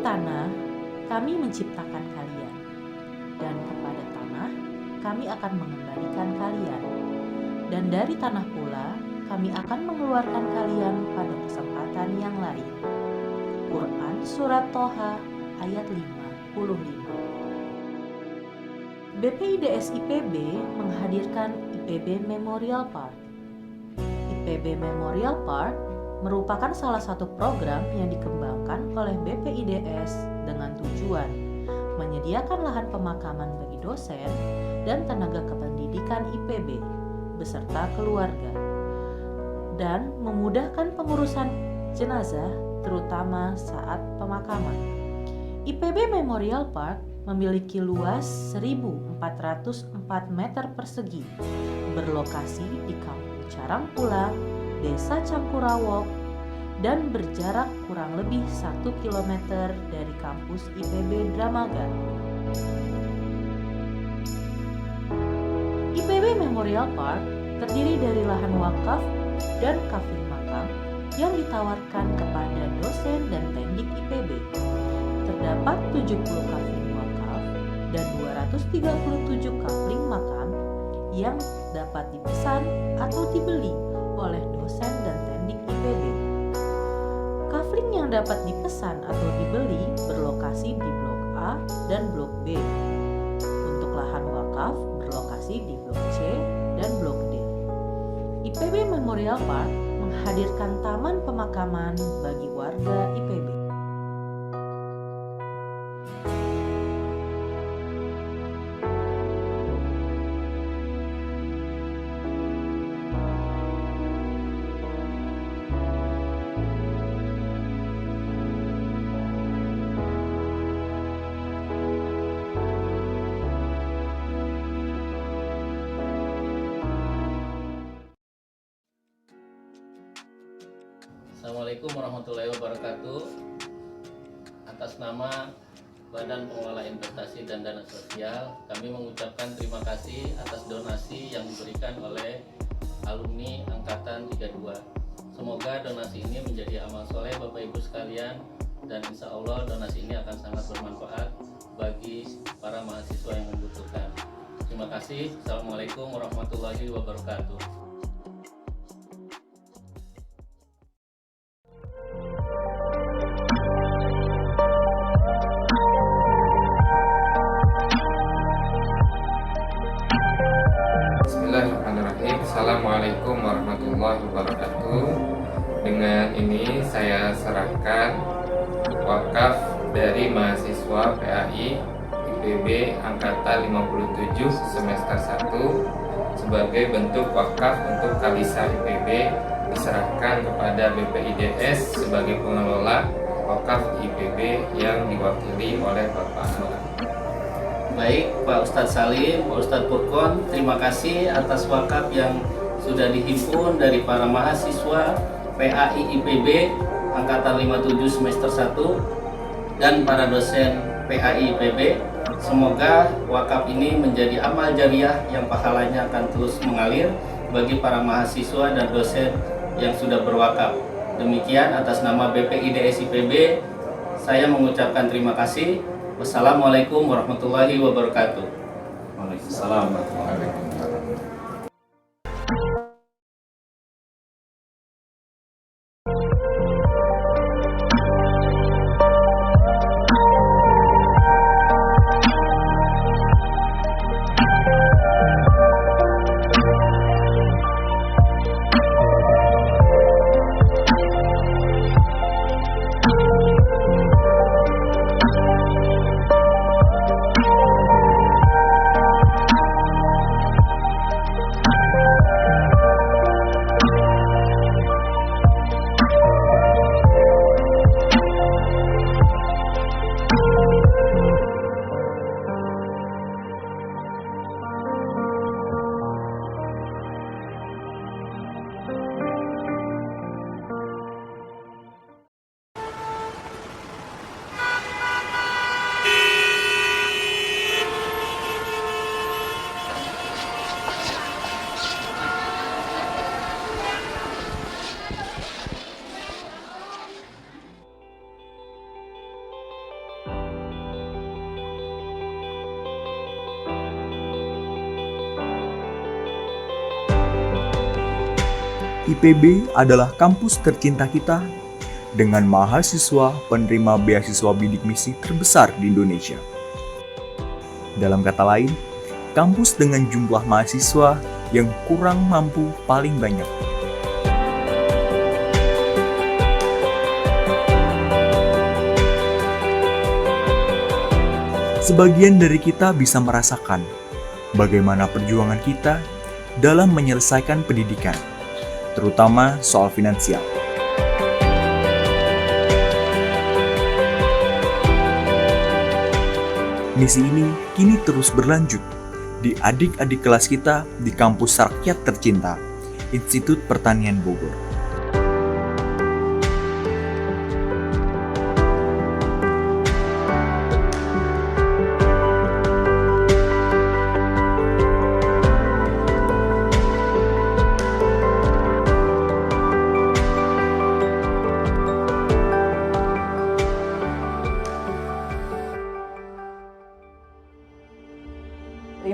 tanah kami menciptakan kalian, dan kepada tanah kami akan mengembalikan kalian, dan dari tanah pula kami akan mengeluarkan kalian pada kesempatan yang lain. Quran Surat Toha ayat 55. BPIDS IPB menghadirkan IPB Memorial Park. IPB Memorial Park merupakan salah satu program yang dikembangkan oleh BPIDS dengan tujuan menyediakan lahan pemakaman bagi dosen dan tenaga kependidikan IPB beserta keluarga, dan memudahkan pengurusan jenazah terutama saat pemakaman. IPB Memorial Park memiliki luas 1.404 meter persegi, berlokasi di Kampung Carangpulang, Desa Cangkurawok, dan berjarak kurang lebih 1 km dari kampus IPB Dramaga. IPB Memorial Park terdiri dari lahan wakaf dan kafling makam yang ditawarkan kepada dosen dan pendik IPB. Terdapat 70 kafling wakaf dan 237 kafling makam yang dapat dipesan atau dibeli oleh dosen dan pendik IPB. Kafling yang dapat dipesan atau dibeli berlokasi di Blok A dan Blok B. Untuk lahan wakaf berlokasi di Blok C dan Blok D. IPB Memorial Park menghadirkan taman pemakaman bagi warga IPB. Assalamualaikum warahmatullahi wabarakatuh. Atas nama Badan Pengelola Investasi dan Dana Sosial, kami mengucapkan terima kasih atas donasi yang diberikan oleh alumni Angkatan 32. Semoga donasi ini menjadi amal soleh Bapak Ibu sekalian, dan insya Allah donasi ini akan sangat bermanfaat bagi para mahasiswa yang membutuhkan. Terima kasih. Assalamualaikum warahmatullahi wabarakatuh. Bismillahirrahmanirrahim. Assalamualaikum warahmatullahi wabarakatuh. Dengan ini saya serahkan wakaf dari mahasiswa PAI IPB Angkatan 57 semester 1 sebagai bentuk wakaf untuk Kalisa IPB, diserahkan kepada BPIDS sebagai pengelola wakaf IPB yang diwakili oleh Bapak Anwar. Baik, Pak Ustadz Salim, Pak Ustadz Purkon, terima kasih atas wakaf yang sudah dihimpun dari para mahasiswa PAI IPB Angkatan 57 semester 1 dan para dosen PAI IPB. Semoga wakaf ini menjadi amal jariah yang pahalanya akan terus mengalir bagi para mahasiswa dan dosen yang sudah berwakaf. Demikian atas nama BPIDS IPB, saya mengucapkan terima kasih. Wassalamualaikum warahmatullahi wabarakatuh. Waalaikumsalam warahmatullahi wabarakatuh. IPB adalah kampus tercinta kita dengan mahasiswa penerima beasiswa bidik misi terbesar di Indonesia. Dalam kata lain, kampus dengan jumlah mahasiswa yang kurang mampu paling banyak. Sebagian dari kita bisa merasakan bagaimana perjuangan kita dalam menyelesaikan pendidikan, terutama soal finansial. Misi ini kini terus berlanjut di adik-adik kelas kita di kampus rakyat tercinta, Institut Pertanian Bogor.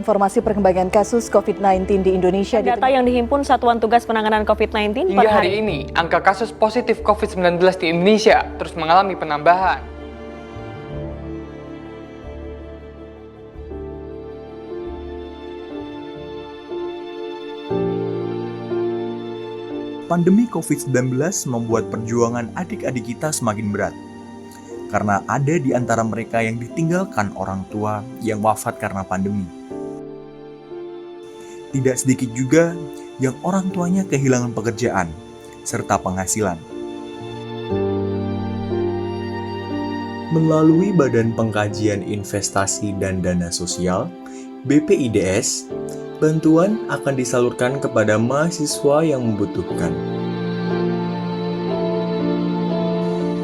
Informasi perkembangan kasus COVID-19 di Indonesia. Data yang dihimpun Satuan Tugas Penanganan COVID-19 hingga hari ini, angka kasus positif COVID-19 di Indonesia terus mengalami penambahan. Pandemi COVID-19 membuat perjuangan adik-adik kita semakin berat. Karena ada di antara mereka yang ditinggalkan orang tua yang wafat karena pandemi. Tidak sedikit juga yang orang tuanya kehilangan pekerjaan serta penghasilan. Melalui Badan Pengkajian Investasi dan Dana Sosial, BPIDS, bantuan akan disalurkan kepada mahasiswa yang membutuhkan.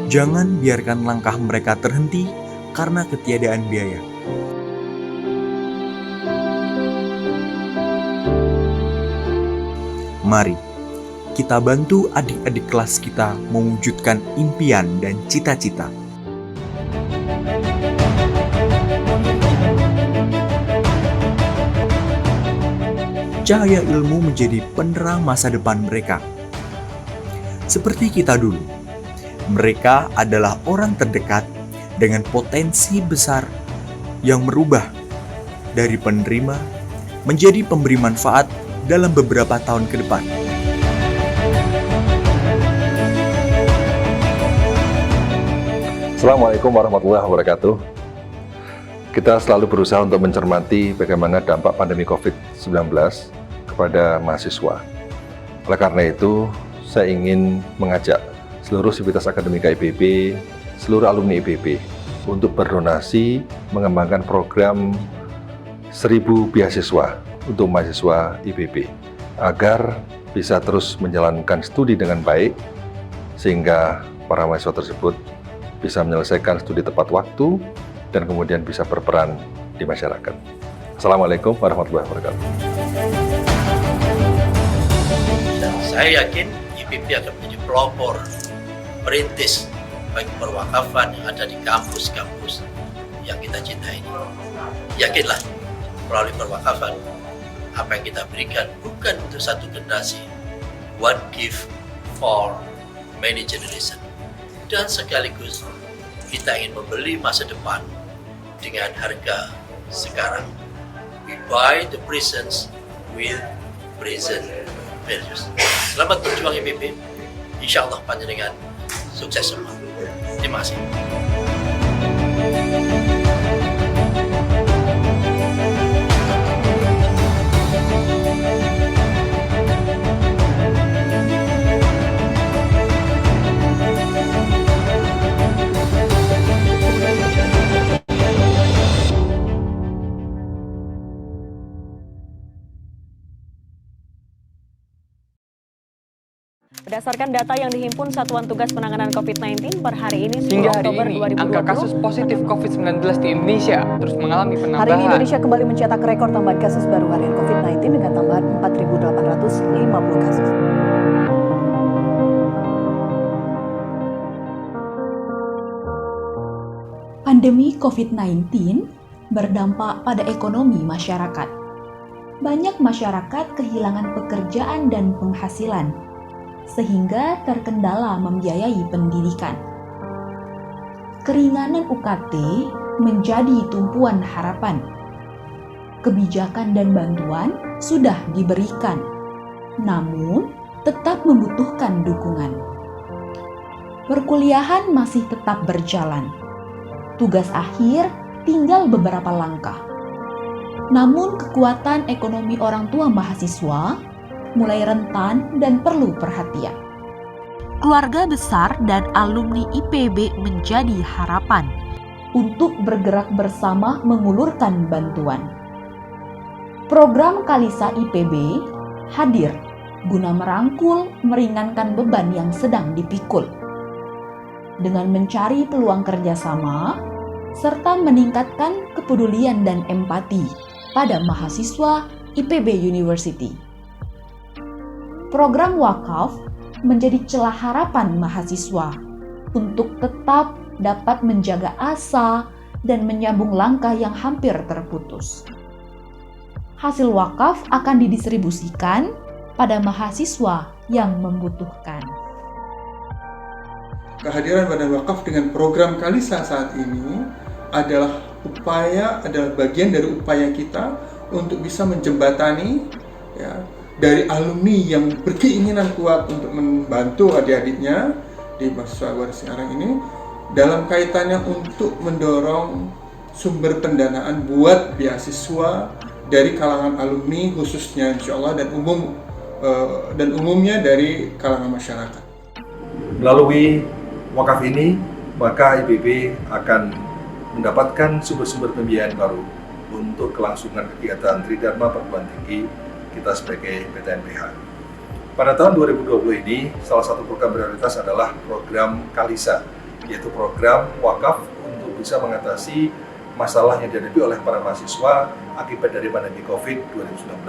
Jangan biarkan langkah mereka terhenti karena ketiadaan biaya. Mari, kita bantu adik-adik kelas kita mewujudkan impian dan cita-cita. Cahaya ilmu menjadi penerang masa depan mereka. Seperti kita dulu, mereka adalah orang terdekat dengan potensi besar yang merubah dari penerima menjadi pemberi manfaat dalam beberapa tahun ke depan. Assalamualaikum warahmatullahi wabarakatuh. Kita selalu berusaha untuk mencermati bagaimana dampak pandemi COVID-19 kepada mahasiswa. Oleh karena itu, saya ingin mengajak seluruh sivitas akademika IPB, seluruh alumni IPB untuk berdonasi mengembangkan program 1000 beasiswa untuk mahasiswa IPB agar bisa terus menjalankan studi dengan baik sehingga para mahasiswa tersebut bisa menyelesaikan studi tepat waktu dan kemudian bisa berperan di masyarakat. Assalamualaikum warahmatullahi wabarakatuh. Dan saya yakin IPB akan menjadi pelopor perintis bagi perwakafan yang ada di kampus-kampus yang kita cintai ini. Yakinlah melalui perwakafan apa yang kita berikan bukan untuk satu generasi, one gift for many generation, dan sekaligus kita ingin membeli masa depan dengan harga sekarang. We buy the presence with present values. Selamat berjuang IPB, insya Allah panjenengan sukses semua. Terima kasih. Berdasarkan data yang dihimpun Satuan Tugas Penanganan COVID-19 per hari ini, hingga hari Oktober ini, 2020, angka kasus positif COVID-19 di Indonesia terus mengalami penambahan. Hari ini Indonesia kembali mencetak rekor tambahan kasus baru harian COVID-19 dengan tambahan 4.850 kasus. Pandemi COVID-19 berdampak pada ekonomi masyarakat. Banyak masyarakat kehilangan pekerjaan dan penghasilan. sehingga terkendala membiayai pendidikan. Keringanan UKT menjadi tumpuan harapan. Kebijakan dan bantuan sudah diberikan, namun tetap membutuhkan dukungan. Perkuliahan masih tetap berjalan. Tugas akhir tinggal beberapa langkah. Namun kekuatan ekonomi orang tua mahasiswa mulai rentan dan perlu perhatian. Keluarga besar dan alumni IPB menjadi harapan untuk bergerak bersama mengulurkan bantuan. Program Kalisa IPB hadir guna merangkul, meringankan beban yang sedang dipikul. Dengan mencari peluang kerjasama, serta meningkatkan kepedulian dan empati pada mahasiswa IPB University. Program wakaf menjadi celah harapan mahasiswa untuk tetap dapat menjaga asa dan menyambung langkah yang hampir terputus. Hasil wakaf akan didistribusikan pada mahasiswa yang membutuhkan. Kehadiran Badan Wakaf dengan program Kalisa saat ini adalah bagian dari upaya kita untuk bisa menjembatani dari alumni yang berkeinginan kuat untuk membantu adik-adiknya di mahasiswa baru sekarang ini dalam kaitannya untuk mendorong sumber pendanaan buat beasiswa dari kalangan alumni khususnya insya Allah dan umumnya dari kalangan masyarakat. Melalui wakaf ini, maka IPB akan mendapatkan sumber-sumber pembiayaan baru untuk kelangsungan kegiatan Tridharma Perguruan Tinggi kita sebagai PTNBH. Pada tahun 2020 ini, salah satu program prioritas adalah program Kalisa, yaitu program wakaf untuk bisa mengatasi masalah yang dihadapi oleh para mahasiswa akibat dari pandemi COVID-19.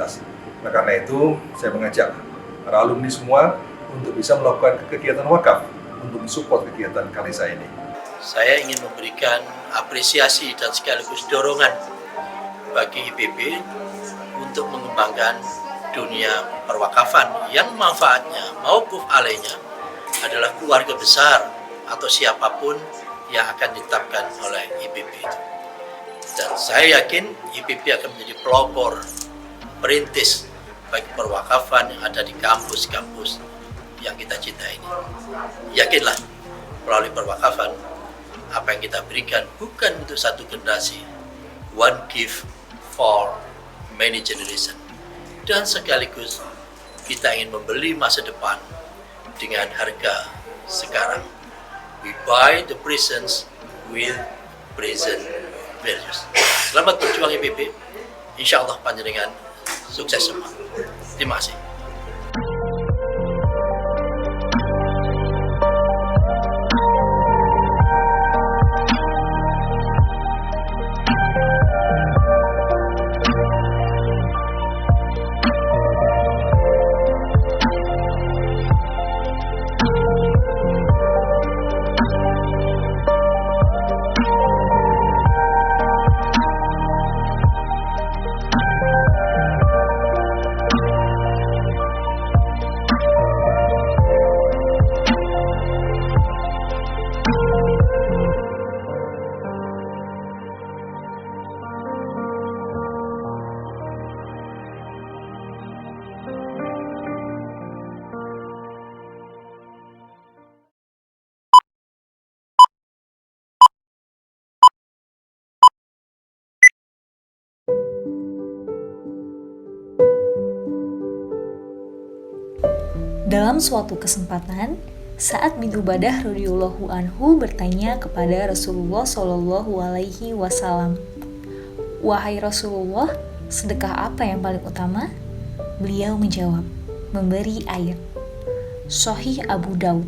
Nah, karena itu, saya mengajak para alumni semua untuk bisa melakukan kegiatan wakaf untuk mensupport kegiatan Kalisa ini. Saya ingin memberikan apresiasi dan sekaligus dorongan bagi IPB untuk mengembangkan dunia perwakafan yang manfaatnya maupun alainya adalah keluarga besar atau siapapun yang akan ditetapkan oleh IPB itu. Dan saya yakin IPB akan menjadi pelopor, perintis bagi perwakafan yang ada di kampus-kampus yang kita cintai ini. Yakinlah, melalui perwakafan, apa yang kita berikan bukan untuk satu generasi, one gift for many generation, dan sekaligus kita ingin membeli masa depan dengan harga sekarang. We buy the presence with present values. Selamat berjuang IPB, insya Allah panjenengan sukses semua. Terima kasih. Dalam suatu kesempatan, Sa'ad bin Ubadah radhiyallahu anhu bertanya kepada Rasulullah Shallallahu alaihi wasallam, "Wahai Rasulullah, sedekah apa yang paling utama?" Beliau menjawab, "Memberi air." Sahih Abu Daud.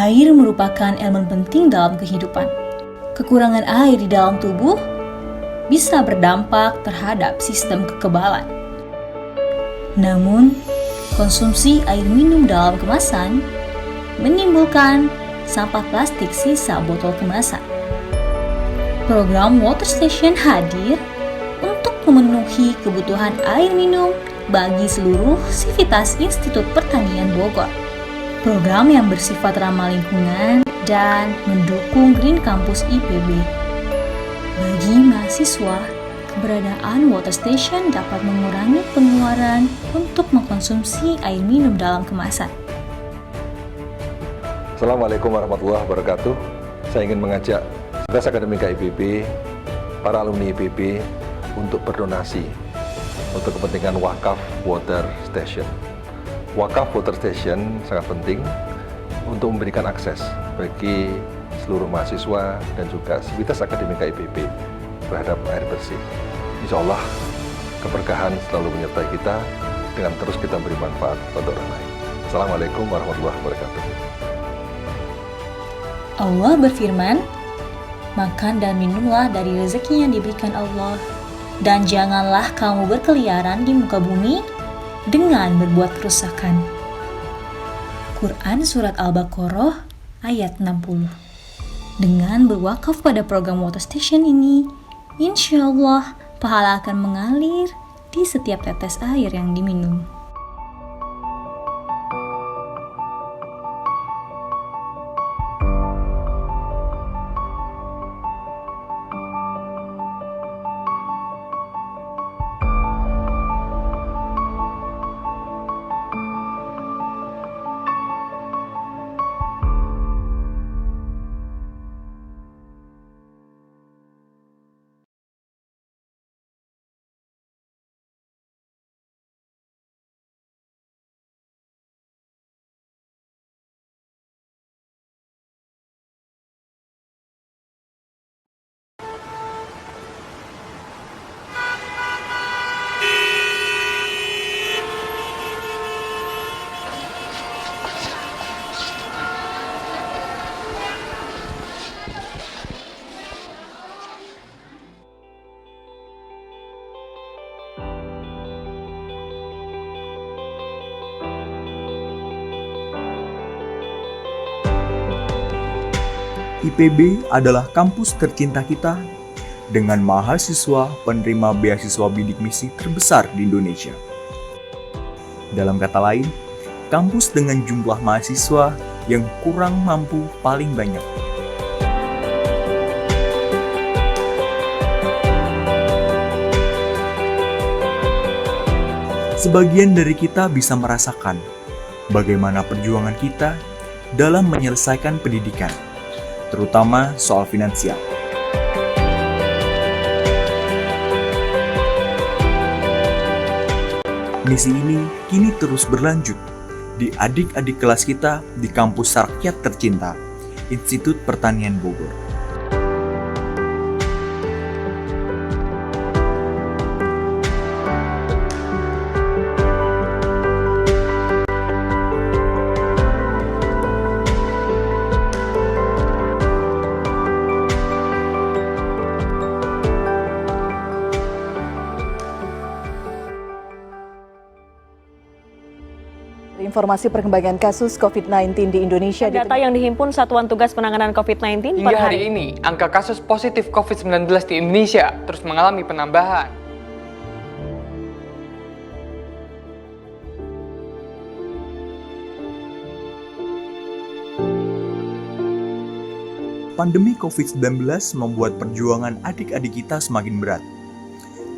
Air merupakan elemen penting dalam kehidupan. Kekurangan air di dalam tubuh bisa berdampak terhadap sistem kekebalan. Namun, konsumsi air minum dalam kemasan menimbulkan sampah plastik sisa botol kemasan. Program Water Station hadir untuk memenuhi kebutuhan air minum bagi seluruh sivitas Institut Pertanian Bogor. Program yang bersifat ramah lingkungan dan mendukung Green Campus IPB. Bagi mahasiswa, keberadaan water station dapat mengurangi pengeluaran untuk mengkonsumsi air minum dalam kemasan. Assalamualaikum warahmatullahi wabarakatuh. Saya ingin mengajak Sivitas Akademika IPB, para alumni IPB untuk berdonasi untuk kepentingan wakaf water station. Wakaf water station sangat penting untuk memberikan akses bagi seluruh mahasiswa dan juga Sivitas Akademika IPB terhadap air bersih. Insya Allah keberkahan selalu menyertai kita dengan terus kita beri manfaat untuk orang lain. Assalamualaikum warahmatullahi wabarakatuh. Allah berfirman, makan dan minumlah dari rezeki yang diberikan Allah, dan janganlah kamu berkeliaran di muka bumi dengan berbuat kerusakan. Quran Surat Al-Baqarah ayat 60. Dengan berwakaf pada program water station ini, insya Allah pahala akan mengalir di setiap tetes air yang diminum. IPB adalah kampus tercinta kita dengan mahasiswa penerima beasiswa bidik misi terbesar di Indonesia. Dalam kata lain, kampus dengan jumlah mahasiswa yang kurang mampu paling banyak. Sebagian dari kita bisa merasakan bagaimana perjuangan kita dalam menyelesaikan pendidikan, terutama soal finansial. Misi ini kini terus berlanjut di adik-adik kelas kita di kampus rakyat tercinta, Institut Pertanian Bogor. Informasi perkembangan kasus COVID-19 di Indonesia. Data yang dihimpun Satuan Tugas Penanganan COVID-19 hingga hari ini, angka kasus positif COVID-19 di Indonesia terus mengalami penambahan. Pandemi COVID-19 membuat perjuangan adik-adik kita semakin berat.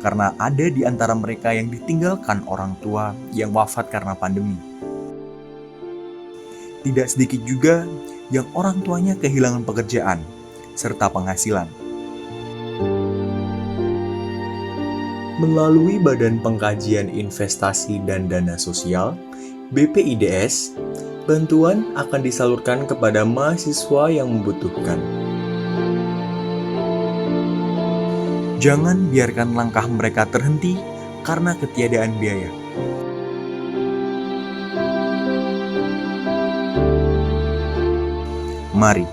Karena ada di antara mereka yang ditinggalkan orang tua yang wafat karena pandemi. Tidak sedikit juga yang orang tuanya kehilangan pekerjaan serta penghasilan. Melalui Badan Pengkajian Investasi dan Dana Sosial, BPIDS, bantuan akan disalurkan kepada mahasiswa yang membutuhkan. Jangan biarkan langkah mereka terhenti karena ketiadaan biaya. Mari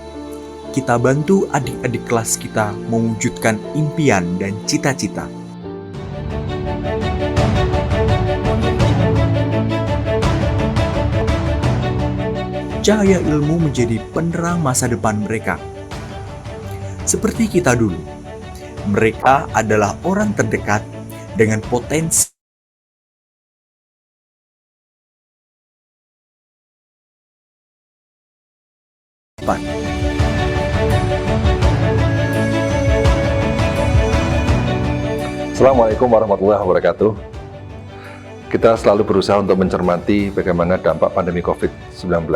kita bantu adik-adik kelas kita mewujudkan impian dan cita-cita. Cahaya ilmu menjadi penerang masa depan mereka. Seperti kita dulu, mereka adalah orang terdekat dengan potensi Assalamualaikum warahmatullahi wabarakatuh. Kita selalu berusaha untuk mencermati bagaimana dampak pandemi COVID-19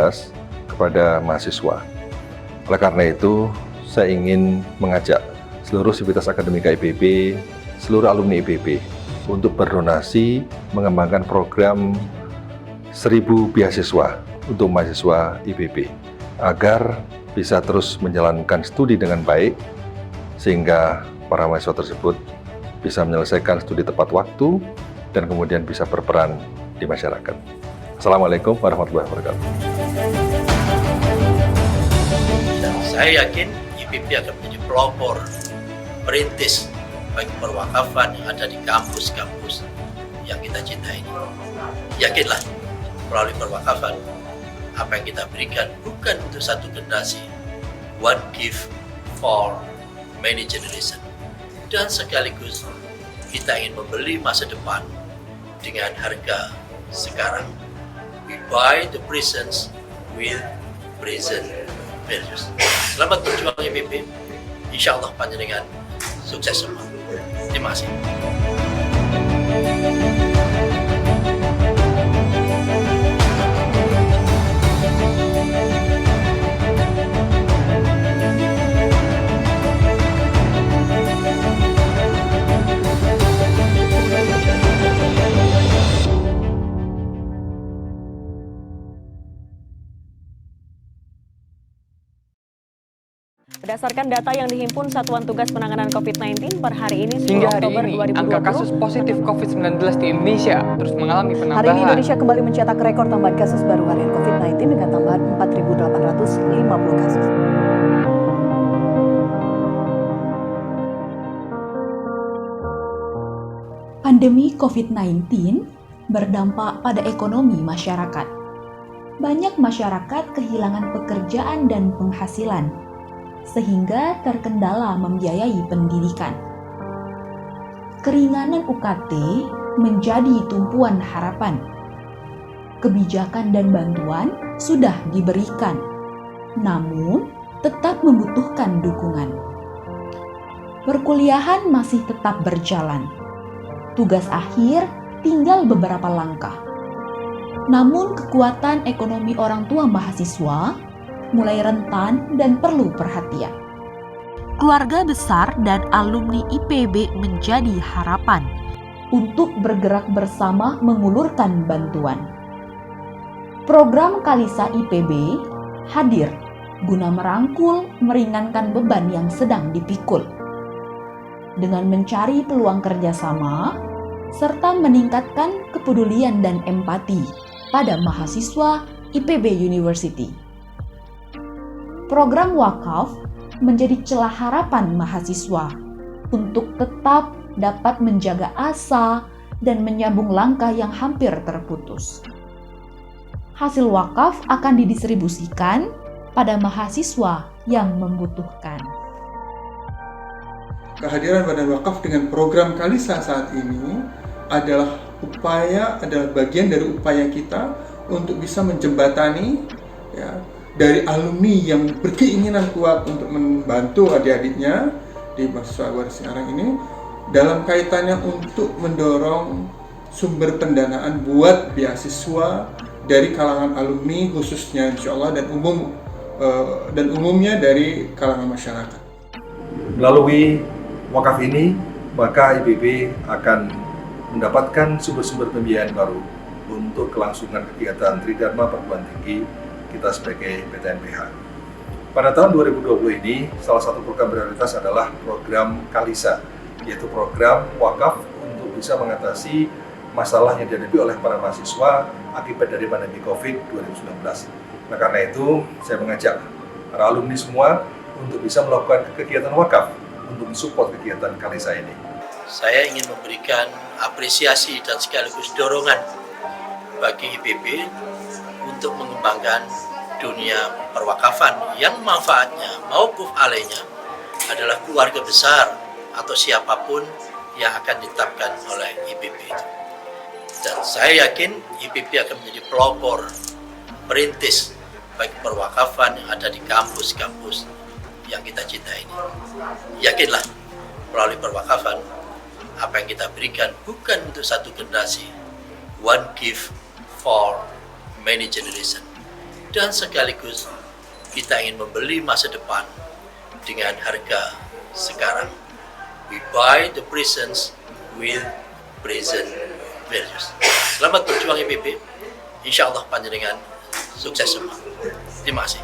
kepada mahasiswa. Oleh karena itu, saya ingin mengajak seluruh sivitas akademika IPB, seluruh alumni IPB untuk berdonasi mengembangkan program 1000 beasiswa untuk mahasiswa IPB agar bisa terus menjalankan studi dengan baik sehingga para mahasiswa tersebut bisa menyelesaikan studi tepat waktu dan kemudian bisa berperan di masyarakat. Assalamualaikum warahmatullahi wabarakatuh. Saya yakin IPB akan menjadi pelopor perintis bagi perwakafan yang ada di kampus-kampus yang kita cintai ini. Yakinlah, melalui perwakafan, apa yang kita berikan bukan untuk satu generasi, one gift for many generation. Dan sekaligus kita ingin membeli masa depan dengan harga sekarang. We buy the presence with present values. Selamat berjuang IPB. Insya Allah panjenengan sukses semua. Terima kasih. Berdasarkan data yang dihimpun Satuan Tugas Penanganan COVID-19 per hari ini, Hingga hari Oktober ini, 2020, angka kasus positif COVID-19 di Indonesia terus mengalami penambahan. Hari ini Indonesia kembali mencetak rekor tambahan kasus baru harian COVID-19 dengan tambahan 4.850 kasus. Pandemi COVID-19 berdampak pada ekonomi masyarakat. Banyak masyarakat kehilangan pekerjaan dan penghasilan, sehingga terkendala membiayai pendidikan. Keringanan UKT menjadi tumpuan harapan. Kebijakan dan bantuan sudah diberikan, namun tetap membutuhkan dukungan. Perkuliahan masih tetap berjalan. Tugas akhir tinggal beberapa langkah. Namun kekuatan ekonomi orang tua mahasiswa mulai rentan dan perlu perhatian. Keluarga besar dan alumni IPB menjadi harapan untuk bergerak bersama mengulurkan bantuan. Program Kalisa IPB hadir guna merangkul, meringankan beban yang sedang dipikul. Dengan mencari peluang kerjasama, serta meningkatkan kepedulian dan empati pada mahasiswa IPB University. Program wakaf menjadi celah harapan mahasiswa untuk tetap dapat menjaga asa dan menyambung langkah yang hampir terputus. Hasil wakaf akan didistribusikan pada mahasiswa yang membutuhkan. Kehadiran Badan Wakaf dengan program Kalisa saat ini adalah bagian dari upaya kita untuk bisa menjembatani ya, dari alumni yang berkeinginan kuat untuk membantu adik-adiknya di mahasiswa baru sekarang ini dalam kaitannya untuk mendorong sumber pendanaan buat beasiswa dari kalangan alumni khususnya insya Allah dan umumnya dari kalangan masyarakat. Melalui wakaf ini, maka IPB akan mendapatkan sumber-sumber pembiayaan baru untuk kelangsungan kegiatan Tridharma Perguruan Tinggi kita sebagai PTNBH. Pada tahun 2020 ini, salah satu program prioritas adalah program Kalisa, yaitu program wakaf untuk bisa mengatasi masalah yang dihadapi oleh para mahasiswa akibat dari pandemi COVID-19. Nah, karena itu, saya mengajak para alumni semua untuk bisa melakukan kegiatan wakaf untuk mensupport kegiatan Kalisa ini. Saya ingin memberikan apresiasi dan sekaligus dorongan bagi IPB untuk mengembangkan dunia perwakafan yang manfaatnya maupun alainya adalah keluarga besar atau siapapun yang akan ditetapkan oleh IPB itu. Dan saya yakin IPB akan menjadi pelopor, perintis bagi perwakafan yang ada di kampus-kampus yang kita cintai ini. Yakinlah, melalui perwakafan, apa yang kita berikan bukan untuk satu generasi, one gift for many generation. Dan sekaligus kita ingin membeli masa depan dengan harga sekarang. We buy the presence with present values. Selamat berjuang IPB. Insya Allah panjenengan sukses semua. Terima kasih.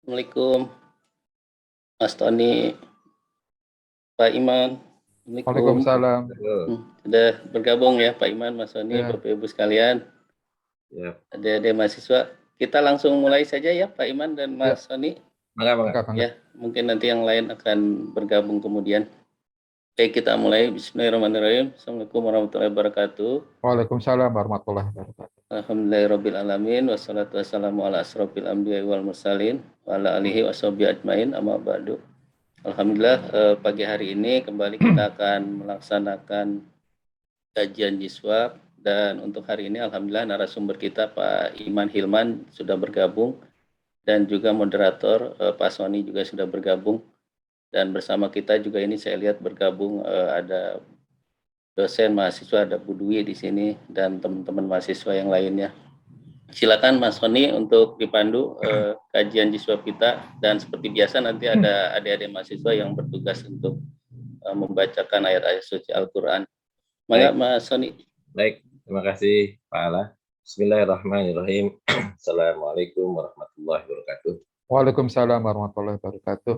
Assalamualaikum Mas Tony, Pak Iman. Waalaikumsalam. Sudah bergabung ya Pak Iman, Mas Tony, Ya. Bapak Ibu sekalian. Ya. Adik-adik mahasiswa. Kita langsung mulai saja ya Pak Iman dan Mas Tony. Mangga. Ya, mungkin nanti yang lain akan bergabung kemudian. Oke, kita mulai. Bismillahirrahmanirrahim. Assalamualaikum warahmatullahi wabarakatuh. Waalaikumsalam warahmatullahi wabarakatuh. Alhamdulillahirrabbilalamin. Wassalatu wassalamu ala asrofil anbiya wal mursalin wa ala alihi wa sahbihi ajmain, amma ba'du. Alhamdulillah, pagi hari ini kembali kita akan melaksanakan kajian Jiswab, dan untuk hari ini alhamdulillah narasumber kita Pak Iman Hilman sudah bergabung, dan juga moderator Pak Sony juga sudah bergabung. Dan bersama kita juga ini saya lihat bergabung ada dosen mahasiswa, ada Bu Dwi di sini dan teman-teman mahasiswa yang lainnya. Silakan Mas Sony untuk dipandu kajian Jiswab kita, dan seperti biasa nanti ada adik-adik mahasiswa yang bertugas untuk membacakan ayat-ayat suci Al-Qur'an. Mangga Mas Sony. Baik, terima kasih Pak Ala. Bismillahirrahmanirrahim. Assalamualaikum warahmatullahi wabarakatuh. Waalaikumsalam warahmatullahi wabarakatuh.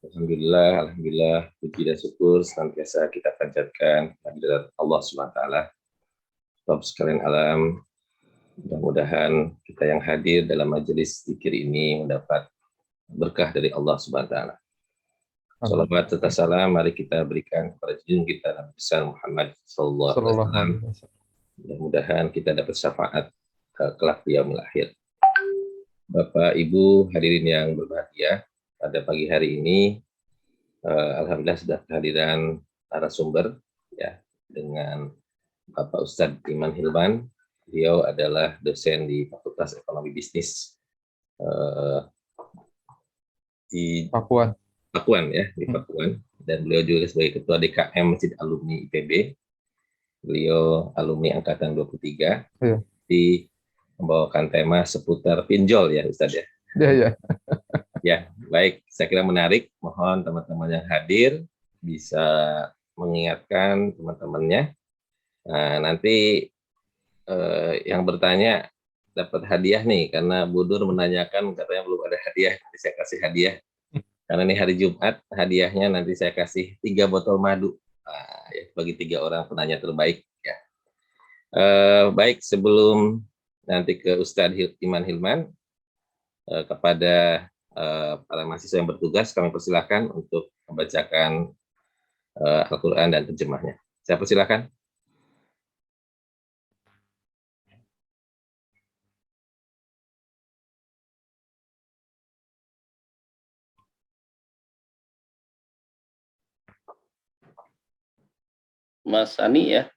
Alhamdulillah, puji dan syukur senantiasa kita panjatkan kehadirat Allah SWT. Sebab sekalian alam, mudah-mudahan kita yang hadir dalam majelis zikir ini mendapat berkah dari Allah SWT. Salawat serta salam mari kita berikan kepada junjungan kita Nabi besar Muhammad sallallahu alaihi wasallam. Mudah-mudahan kita dapat syafaat kelak di yaumil akhir. Bapak Ibu hadirin yang berbahagia, pada pagi hari ini alhamdulillah sudah kehadiran narasumber ya, dengan Bapak Ustadz Iman Hilman. Beliau adalah dosen di Fakultas Ekonomi Bisnis di Pakuan ya, di Pakuan, dan beliau juga sebagai Ketua DKM Masjid Alumni IPB. Beliau alumni angkatan 23. Iya. Di membawakan tema seputar pinjol ya Ustadz ya. Iya. Ya, baik. Saya kira menarik. Mohon teman-teman yang hadir bisa mengingatkan teman-temannya. Nah, nanti yang bertanya dapat hadiah nih, karena Budur menanyakan katanya belum ada hadiah. Nanti saya kasih hadiah. Karena ini hari Jumat, hadiahnya nanti saya kasih 3 botol madu. Nah, ya, bagi 3 orang penanya terbaik. Ya. Baik, sebelum nanti ke Ustadz Iman Hilman, kepada para mahasiswa yang bertugas, kami persilahkan untuk membacakan Al-Quran dan terjemahnya. Saya persilahkan. Mas Sani ya.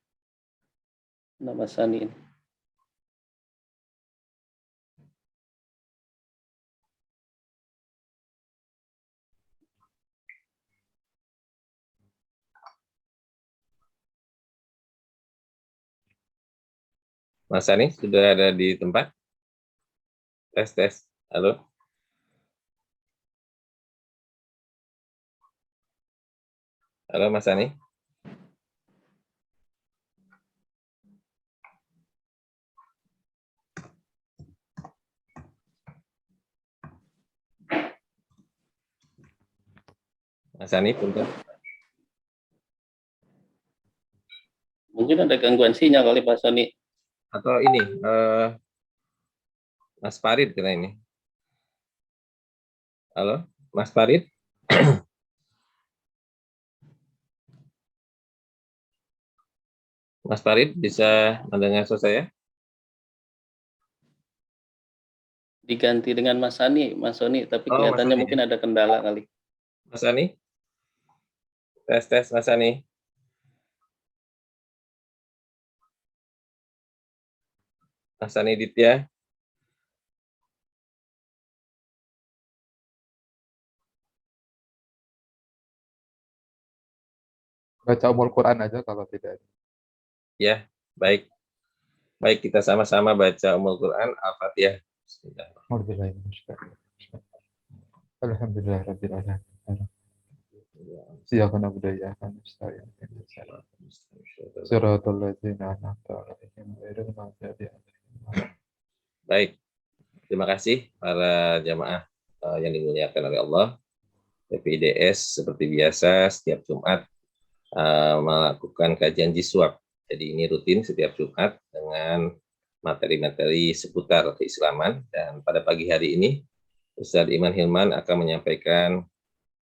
Nama Sani ini. Mas Sani sudah ada di tempat? Tes, tes. Halo? Halo Mas Sani? Mas Sani, punten. Mungkin ada gangguan sinyal kali Pak Sani. Atau ini, Mas Farid kira ini. Halo, Mas Farid? Mas Farid bisa mendengar suara saya? Diganti dengan Mas Sani, Mas Soni, tapi Oh, kelihatannya Mas Sani. mungkin ada kendala kali. Mas Sani? Tes, tes, Mas Sani. Mas Sani Ditya. Baca Ummul Quran aja kalau tidak. Ya, baik. Baik, kita sama-sama baca Ummul Quran, Al-Fatihah. Alhamdulillah rabbil alamin. Iyyaka na'budu wa iyyaka nasta'in. Shiratal ladzina an'amta 'alaihim ghairil maghdubi 'alaihim. Baik, terima kasih para jamaah yang dimuliakan oleh Allah. PPIDS seperti biasa setiap Jumat melakukan kajian jiswab. Jadi ini rutin setiap Jumat dengan materi-materi seputar keislaman, dan pada pagi hari ini Ustadz Iman Hilman akan menyampaikan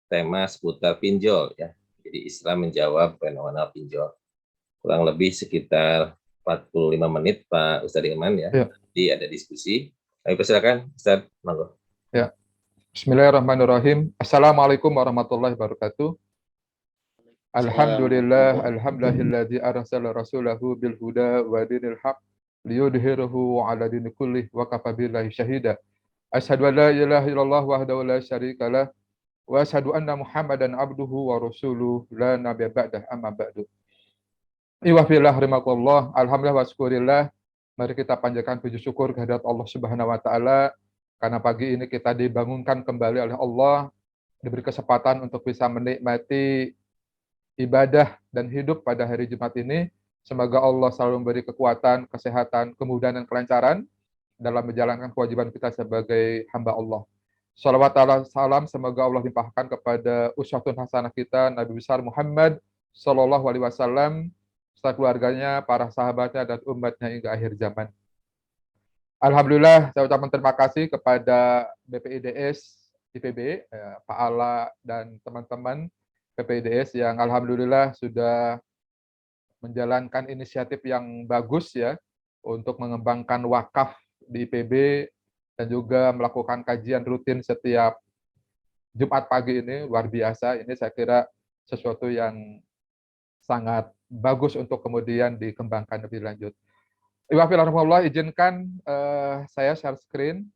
tema seputar pinjol ya. Jadi Islam menjawab fenomena pinjol. Kurang lebih sekitar 45 menit Pak Ustadz Iman ya. Jadi ada diskusi. Kami persilakan Ustadz, monggo. Ya. Bismillahirrahmanirrahim. Assalamualaikum warahmatullahi wabarakatuh. Alhamdulillah, alhamdulillahilladzi arsala rasulahu bil huda wa dinil haq liyudhhirahu 'ala dini kullih wa kafa billahi syahida. Asyhadu an la ilaha illallah wahdahu la syarikalah wa asyhadu anna Muhammadan abduhu wa rasuluh la nabiyya ba'dah, amma ba'du. Iwafillah rimakullah, alhamdulillah wa syukurillah. Mari kita panjatkan puji syukur kehadirat Allah Subhanahu wa taala karena pagi ini kita dibangunkan kembali oleh Allah, diberi kesempatan untuk bisa menikmati ibadah dan hidup pada hari Jumat ini. Semoga Allah selalu memberi kekuatan, kesehatan, kemudahan dan kelancaran dalam menjalankan kewajiban kita sebagai hamba Allah. Shalawat salam semoga Allah limpahkan kepada uswatun hasanah kita Nabi besar Muhammad Sallallahu Alaihi Wasallam, serta keluarganya, para sahabatnya dan umatnya hingga akhir zaman. Alhamdulillah, saya ucapkan terima kasih kepada BPIDS IPB, Pak Ala dan teman-teman PPIDS yang alhamdulillah sudah menjalankan inisiatif yang bagus ya untuk mengembangkan wakaf di IPB dan juga melakukan kajian rutin setiap Jumat pagi ini. Luar biasa, ini saya kira sesuatu yang sangat bagus untuk kemudian dikembangkan lebih lanjut. Iwafillah, izinkan saya share screen.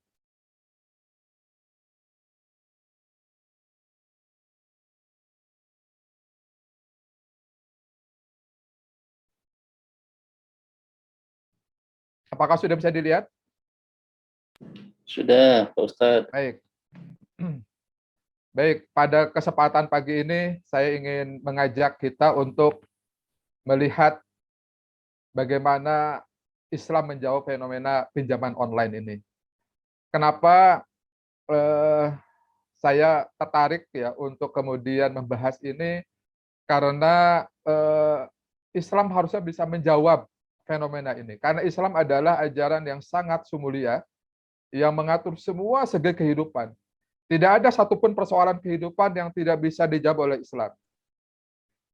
Apakah sudah bisa dilihat? Sudah, Pak Ustadz. Baik. Baik, pada kesempatan pagi ini saya ingin mengajak kita untuk melihat bagaimana Islam menjawab fenomena pinjaman online ini. Kenapa saya tertarik ya untuk kemudian membahas ini? Karena Islam harusnya bisa menjawab fenomena ini. Karena Islam adalah ajaran yang sangat sumulia, yang mengatur semua segi kehidupan. Tidak ada satupun persoalan kehidupan yang tidak bisa dijawab oleh Islam.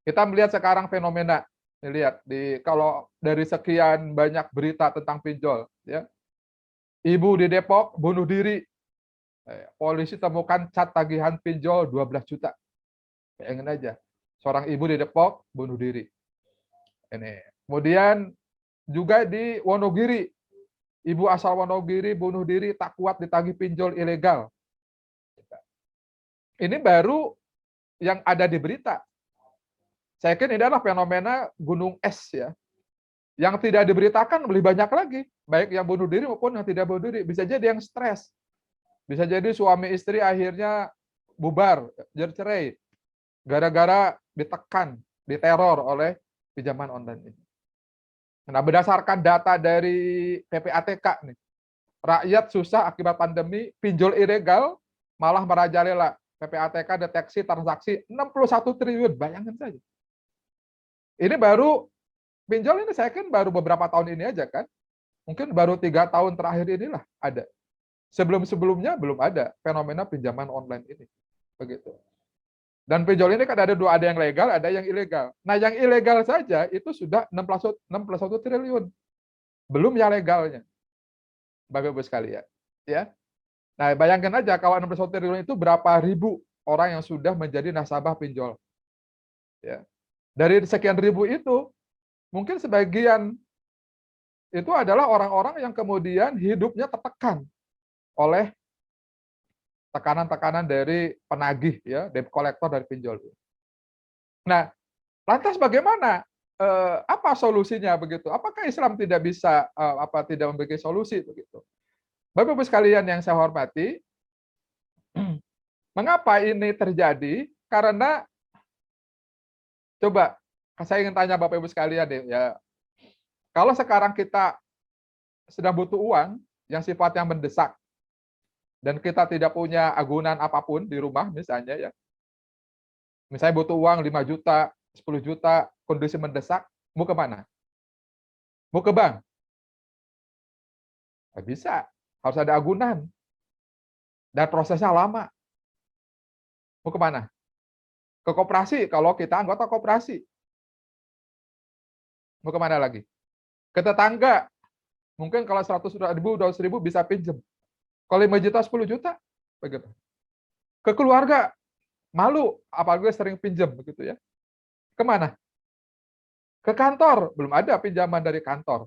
Kita melihat sekarang fenomena, lihat kalau dari sekian banyak berita tentang pinjol, ya, ibu di Depok bunuh diri, polisi temukan cat tagihan pinjol 12 juta. Bayangin aja, seorang ibu di Depok bunuh diri. Ini. Kemudian juga di Wonogiri, ibu asal Wonogiri bunuh diri tak kuat ditagih pinjol ilegal. Ini baru yang ada di berita. Saya kira ini adalah fenomena gunung es ya. Yang tidak diberitakan lebih banyak lagi, baik yang bunuh diri maupun yang tidak bunuh diri. Bisa jadi yang stres. Bisa jadi suami istri akhirnya bubar, bercerai, gara-gara ditekan, diteror oleh pinjaman online ini. Nah, berdasarkan data dari PPATK nih, rakyat susah akibat pandemi, pinjol ilegal malah merajalela. PPATK deteksi transaksi 61 triliun, bayangkan saja. Ini baru pinjol ini saya kan baru beberapa tahun ini aja kan. Mungkin baru 3 tahun terakhir inilah ada. Sebelum-sebelumnya belum ada fenomena pinjaman online ini. Begitu. Dan pinjol ini kan ada dua, ada yang legal, ada yang ilegal. Nah, yang ilegal saja itu sudah 61 triliun. Belum yang legalnya. Bapak Ibu sekalian, ya. Nah, bayangkan aja kalau 61 triliun itu berapa ribu orang yang sudah menjadi nasabah pinjol. Ya. Dari sekian ribu itu, mungkin sebagian itu adalah orang-orang yang kemudian hidupnya tertekan oleh tekanan-tekanan dari penagih, ya, debt collector dari pinjol. Nah, lantas bagaimana? Apa solusinya begitu? Apakah Islam tidak bisa tidak memberikan solusi begitu? Bapak Ibu sekalian yang saya hormati, mengapa ini terjadi? Karena coba saya ingin tanya Bapak Ibu sekalian deh, ya. Kalau sekarang kita sedang butuh uang yang sifatnya mendesak dan kita tidak punya agunan apapun di rumah misalnya ya. Misalnya butuh uang 5 juta, 10 juta, kondisi mendesak, mau ke mana? Mau ke bank? Nggak bisa, harus ada agunan. Dan prosesnya lama. Mau ke mana? Ke koperasi kalau kita anggota koperasi. Mau kemana lagi? Ke tetangga. Mungkin kalau 100.000, 200.000 bisa pinjam. Kalau 5 juta, 10 juta, begitu. Ke keluarga, malu, apalagi sering pinjam, begitu ya. Kemana? Ke kantor, belum ada pinjaman dari kantor.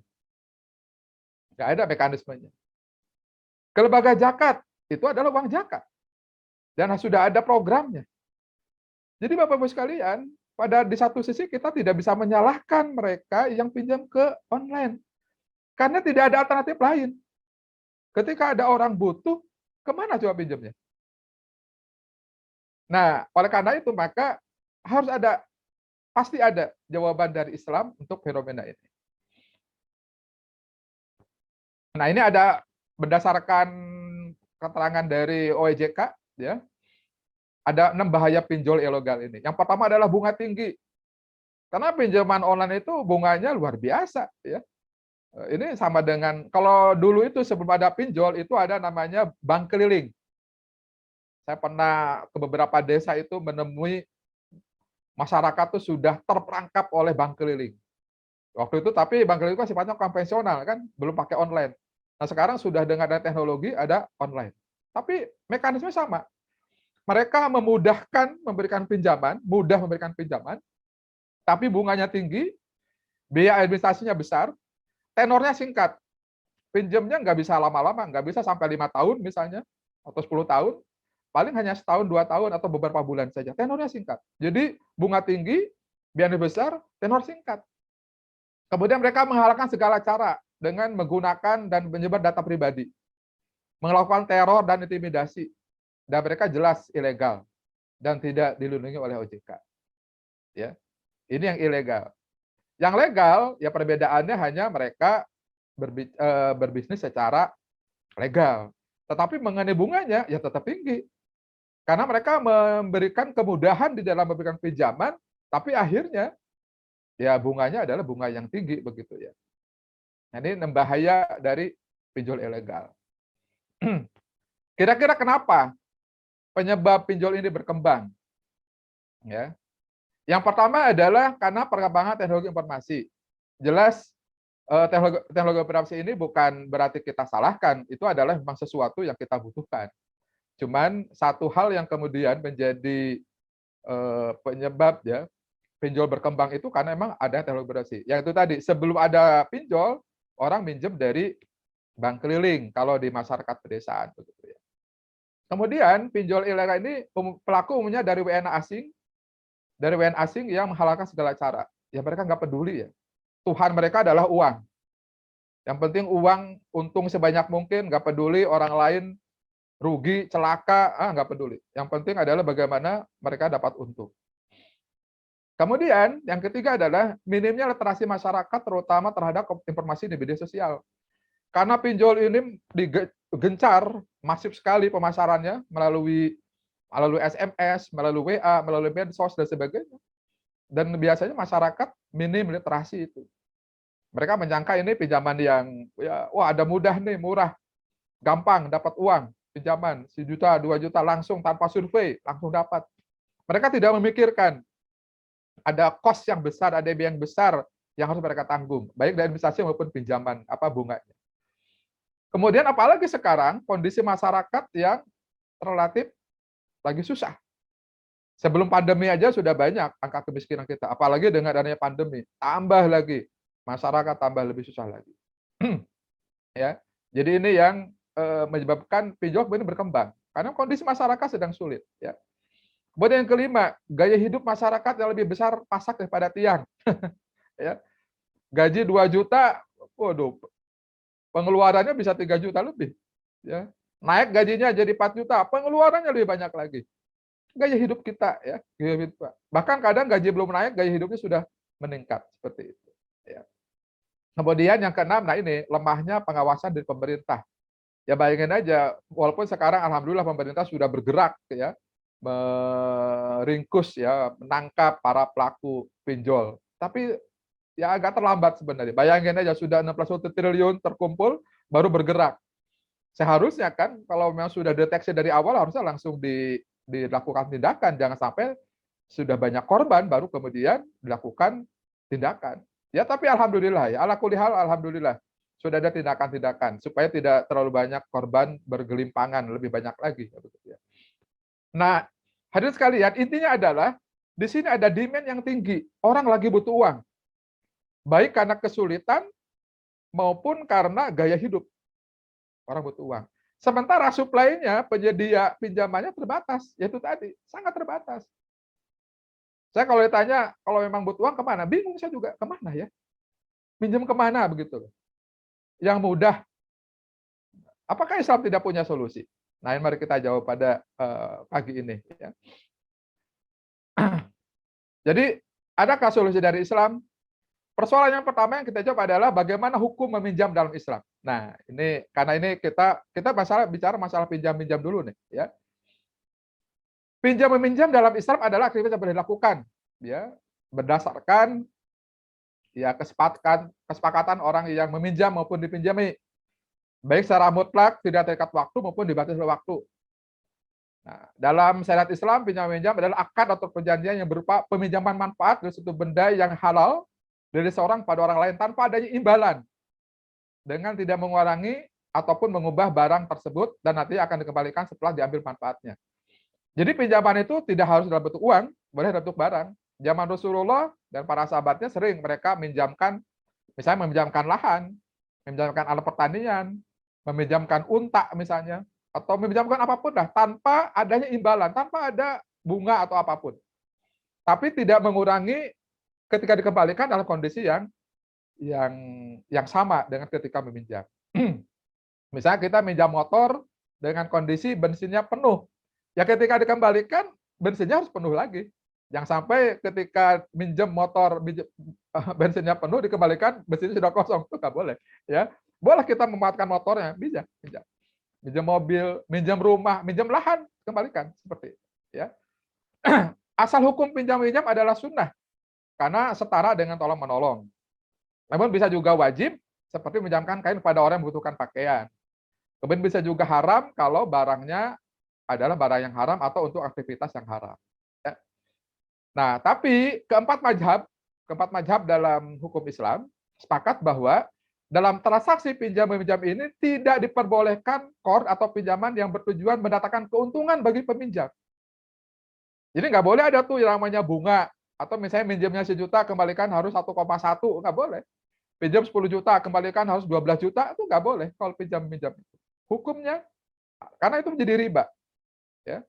Nggak ada mekanismenya. Ke lembaga zakat, itu adalah uang zakat. Dan sudah ada programnya. Jadi Bapak-Ibu sekalian, di satu sisi kita tidak bisa menyalahkan mereka yang pinjam ke online. Karena tidak ada alternatif lain. Ketika ada orang butuh, kemana coba pinjamnya? Nah, oleh karena itu maka pasti ada jawaban dari Islam untuk fenomena ini. Nah, ini ada berdasarkan keterangan dari OJK, ya. Ada 6 bahaya pinjol ilegal ini. Yang pertama adalah bunga tinggi. Karena pinjaman online itu bunganya luar biasa, ya. Ini sama dengan kalau dulu itu sebelum ada pinjol itu ada namanya bank keliling. Saya pernah ke beberapa desa itu menemui masyarakat itu sudah terperangkap oleh bank keliling. Waktu itu tapi bank keliling kan sifatnya konvensional kan, belum pakai online. Nah, sekarang sudah dengan teknologi ada online. Tapi mekanisme sama. Mereka memudahkan memberikan pinjaman, mudah memberikan pinjaman, tapi bunganya tinggi, biaya administrasinya besar, tenornya singkat. Pinjamnya nggak bisa lama-lama, nggak bisa sampai 5 tahun misalnya, atau 10 tahun, paling hanya setahun, 2 tahun, atau beberapa bulan saja. Tenornya singkat. Jadi bunga tinggi, biaya besar, tenor singkat. Kemudian mereka menghalalkan segala cara dengan menggunakan dan menyebar data pribadi, melakukan teror dan intimidasi. Dan mereka jelas ilegal dan tidak dilindungi oleh OJK. Ya, ini yang ilegal. Yang legal, ya perbedaannya hanya mereka berbisnis secara legal. Tetapi mengenai bunganya, ya tetap tinggi. Karena mereka memberikan kemudahan di dalam memberikan pinjaman, tapi akhirnya ya bunganya adalah bunga yang tinggi begitu ya. Nah, ini bahaya dari pinjol ilegal. Kira-kira kenapa penyebab pinjol ini berkembang? Ya. Yang pertama adalah karena perkembangan teknologi informasi. Jelas teknologi informasi ini bukan berarti kita salahkan, itu adalah memang sesuatu yang kita butuhkan. Cuman satu hal yang kemudian menjadi penyebab ya pinjol berkembang itu karena memang ada teknologi berbasis. Yang itu tadi, sebelum ada pinjol, orang minjem dari bank keliling kalau di masyarakat pedesaan. Begitu ya. Kemudian pinjol ilegal ini pelaku umumnya dari WNA asing yang menghalalkan segala cara. Ya mereka nggak peduli ya. Tuhan mereka adalah uang. Yang penting uang untung sebanyak mungkin, nggak peduli orang lain rugi, celaka, nggak peduli. Yang penting adalah bagaimana mereka dapat untung. Kemudian yang ketiga adalah minimnya literasi masyarakat terutama terhadap informasi di media sosial. Karena pinjol ini digencar masif sekali pemasarannya melalui SMS, melalui WA, melalui medsos dan sebagainya. Dan biasanya masyarakat minim literasi itu. Mereka menyangka ini pinjaman yang ya, wah ada mudah nih, murah, gampang dapat uang, pinjaman 1 juta, 2 juta langsung tanpa survei, langsung dapat. Mereka tidak memikirkan ada cost yang besar, ada biaya yang besar yang harus mereka tanggung, baik dari investasi maupun pinjaman, bunganya. Kemudian apalagi sekarang kondisi masyarakat yang relatif lagi susah. Sebelum pandemi aja sudah banyak angka kemiskinan kita, apalagi dengan adanya pandemi, tambah lagi masyarakat tambah lebih susah lagi. Ya, jadi ini yang menyebabkan pinjol ini berkembang karena kondisi masyarakat sedang sulit. Ya. Kemudian yang kelima, gaya hidup masyarakat yang lebih besar pasak daripada tiang. Ya. Gaji 2 juta, waduh, pengeluarannya bisa 3 juta lebih. Ya. Naik gajinya jadi 4 juta, pengeluarannya lebih banyak lagi. Gaya hidup kita, ya, gaya hidup. Bahkan kadang gaji belum naik, gaya hidupnya sudah meningkat seperti itu. Ya. Kemudian yang keenam, nah ini lemahnya pengawasan dari pemerintah. Ya bayangin aja, walaupun sekarang alhamdulillah pemerintah sudah bergerak, ya, meringkus, ya, menangkap para pelaku pinjol. Tapi ya agak terlambat sebenarnya. Bayangin aja sudah 61 triliun terkumpul, baru bergerak. Seharusnya kan kalau memang sudah deteksi dari awal harusnya langsung dilakukan tindakan, jangan sampai sudah banyak korban baru kemudian dilakukan tindakan. Ya tapi alhamdulillah ya, ala kulli hal alhamdulillah sudah ada tindakan-tindakan supaya tidak terlalu banyak korban bergelimpangan, lebih banyak lagi. Nah, hadirin sekalian, intinya adalah di sini ada demand yang tinggi, orang lagi butuh uang, baik karena kesulitan maupun karena gaya hidup. Orang butuh uang. Sementara supply-nya, penyedia pinjamannya terbatas, yaitu tadi sangat terbatas. Saya kalau ditanya, kalau memang butuh uang kemana? Bingung saya juga, kemana ya? Minjem kemana begitu? Yang mudah. Apakah Islam tidak punya solusi? Nah, mari kita jawab pada pagi ini. Ya. Jadi, adakah solusi dari Islam? Persoalan yang pertama yang kita jawab adalah bagaimana hukum meminjam dalam Islam. Nah, ini karena ini kita bicara masalah pinjam-pinjam dulu nih. Ya. Pinjam meminjam dalam Islam adalah aktivitas yang boleh dilakukan, ya, berdasarkan ya kesepakatan orang yang meminjam maupun dipinjami, baik secara mutlak tidak terikat waktu maupun dibatasi waktu. Nah, dalam syariat Islam pinjam meminjam adalah akad atau perjanjian yang berupa peminjaman manfaat dari suatu benda yang halal dari seorang pada orang lain tanpa adanya imbalan, dengan tidak mengurangi ataupun mengubah barang tersebut dan nanti akan dikembalikan setelah diambil manfaatnya. Jadi pinjaman itu tidak harus dalam bentuk uang, boleh dalam bentuk barang. Zaman Rasulullah dan para sahabatnya sering mereka minjamkan, misalnya meminjamkan lahan, meminjamkan alat pertanian, meminjamkan unta misalnya, atau meminjamkan apapun lah, tanpa adanya imbalan, tanpa ada bunga atau apapun. Tapi tidak mengurangi ketika dikembalikan dalam kondisi yang sama dengan ketika meminjam. Misalnya kita minjam motor dengan kondisi bensinnya penuh. Ya ketika dikembalikan, bensinnya harus penuh lagi. Jangan sampai ketika minjem motor, bensinnya penuh, dikembalikan, bensinnya sudah kosong. Itu nggak boleh. Ya, boleh kita memanfaatkan motornya, bisa. Minjem mobil, minjem rumah, minjem lahan, kembalikan. Seperti itu. Ya. Asal hukum pinjam-pinjam adalah sunnah. Karena setara dengan tolong-menolong. Namun bisa juga wajib, seperti meminjamkan kain pada orang yang membutuhkan pakaian. Kemudian bisa juga haram kalau barangnya adalah barang yang haram atau untuk aktivitas yang haram. Ya. Nah, tapi keempat mazhab dalam hukum Islam sepakat bahwa dalam transaksi pinjam-meminjam ini tidak diperbolehkan qard atau pinjaman yang bertujuan mendatangkan keuntungan bagi peminjam. Jadi nggak boleh ada tuh yang namanya bunga, Atau misalnya minjemnya 1 juta, kembalikan harus 1,1, nggak boleh. Pinjam 10 juta, kembalikan harus 12 juta, itu nggak boleh kalau pinjam-pinjam. Hukumnya, karena itu menjadi riba. Ya.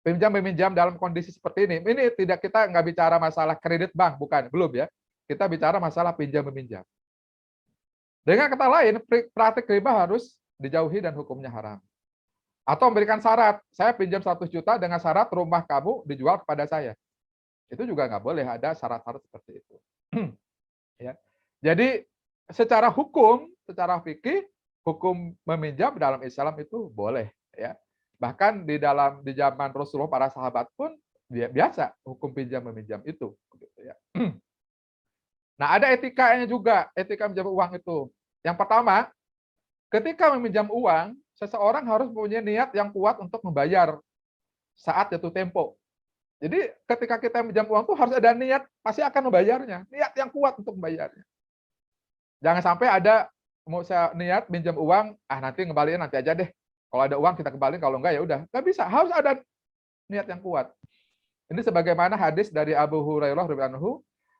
Pinjam-meminjam dalam kondisi seperti ini tidak, kita nggak bicara masalah kredit bank, bukan, belum ya. Kita bicara masalah pinjam-meminjam. Dengan kata lain, praktik riba harus dijauhi dan hukumnya haram. Atau memberikan syarat, saya pinjam 100 juta dengan syarat rumah kamu dijual kepada saya. Itu juga nggak boleh, ada syarat-syarat seperti itu. Ya. Jadi secara hukum, secara fikih, hukum meminjam dalam Islam itu boleh. Ya. Bahkan di zaman Rasulullah, para sahabat pun biasa hukum pinjam meminjam itu. Gitu ya. Nah, ada etikanya juga, etika meminjam uang itu. Yang pertama, ketika meminjam uang, seseorang harus punya niat yang kuat untuk membayar saat jatuh tempo. Jadi ketika kita meminjam uang tuh harus ada niat, pasti akan membayarnya. Niat yang kuat untuk membayarnya. Jangan sampai ada mau saya niat minjam uang, nanti ngembaliin nanti aja deh. Kalau ada uang kita kembaliin, kalau enggak ya udah. Nggak bisa, harus ada niat yang kuat. Ini sebagaimana hadis dari Abu Hurairah radhiyallahu anhu,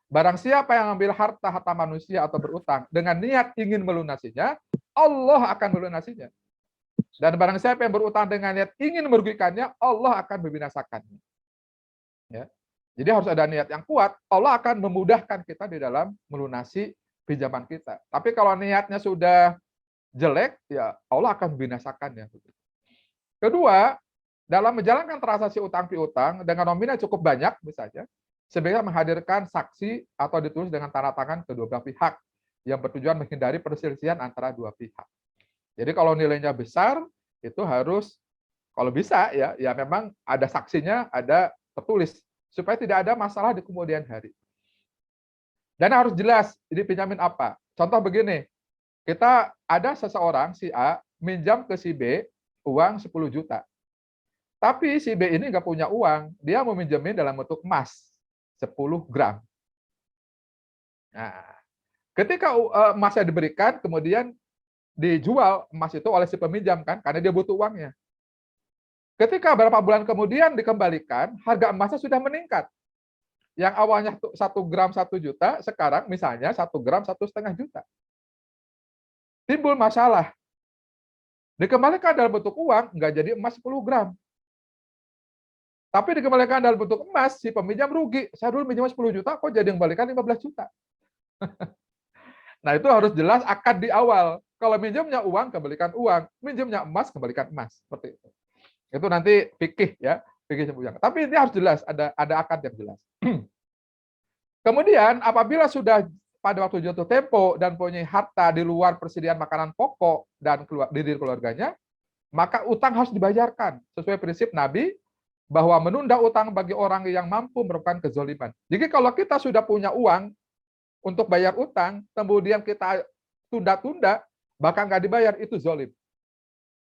barang siapa yang ambil harta manusia atau berutang dengan niat ingin melunasinya, Allah akan melunasinya. Dan barang siapa yang berutang dengan niat ingin merugikannya, Allah akan membinasakannya. Ya. Jadi harus ada niat yang kuat, Allah akan memudahkan kita di dalam melunasi pinjaman kita. Tapi kalau niatnya sudah jelek, ya Allah akan membinasakannya. Kedua, dalam menjalankan transaksi utang piutang dengan nominal cukup banyak, misalnya, sebaiknya menghadirkan saksi atau ditulis dengan tanda tangan kedua belah pihak yang bertujuan menghindari perselisihan antara dua pihak. Jadi kalau nilainya besar, itu harus, kalau bisa ya memang ada saksinya, ada tertulis, supaya tidak ada masalah di kemudian hari. Dan harus jelas, ini pinjamin apa. Contoh begini, kita ada seseorang, si A, minjam ke si B uang 10 juta. Tapi si B ini nggak punya uang, dia mau minjemin dalam bentuk emas, 10 gram. Nah, ketika emasnya diberikan, kemudian dijual emas itu oleh si peminjam kan, karena dia butuh uangnya. Ketika beberapa bulan kemudian dikembalikan, harga emasnya sudah meningkat. Yang awalnya 1 gram 1 juta, sekarang misalnya 1 gram 1,5 juta. Timbul masalah. Dikembalikan dalam bentuk uang, nggak jadi emas 10 gram. Tapi dikembalikan dalam bentuk emas, si peminjam rugi. Saya dulu minjem 10 juta, kok jadi kembalikan 15 juta. Nah, itu harus jelas akad di awal. Kalau minjemnya uang, kembalikan uang. Minjemnya emas, kembalikan emas. Seperti itu. Itu nanti fikih ya, fikih sembuhyang. Tapi ini harus jelas, ada akad yang jelas. Kemudian apabila sudah pada waktu jatuh tempo dan punya harta di luar persediaan makanan pokok dan diri keluarganya, maka utang harus dibayarkan sesuai prinsip Nabi bahwa menunda utang bagi orang yang mampu merupakan kezoliman. Jadi kalau kita sudah punya uang untuk bayar utang, kemudian kita tunda-tunda, bahkan nggak dibayar, itu zolim.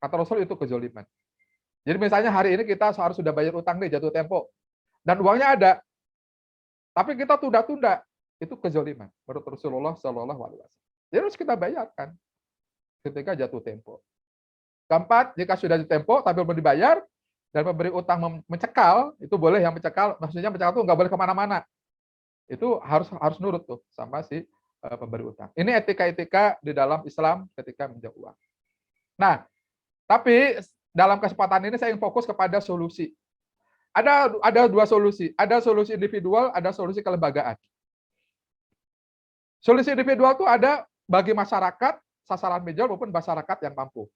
Kata Rasul itu kezoliman. Jadi misalnya hari ini kita harus sudah bayar utang nih, jatuh tempo, dan uangnya ada, tapi kita tunda-tunda, itu kezoliman menurut Rasulullah SAW. Jadi harus kita bayarkan ketika jatuh tempo. Keempat, jika sudah jatuh tempo tapi belum dibayar dan pemberi utang mencekal, itu boleh yang mencekal, maksudnya mencekal itu nggak boleh kemana-mana. Itu harus nurut tuh sama si pemberi utang. Ini etika-etika di dalam Islam ketika meminjam uang. Nah, tapi dalam kesempatan ini saya ingin fokus kepada solusi. Ada 2 solusi. Ada solusi individual, ada solusi kelembagaan. Solusi individual itu ada bagi masyarakat, sasaran pinjol maupun masyarakat yang mampu.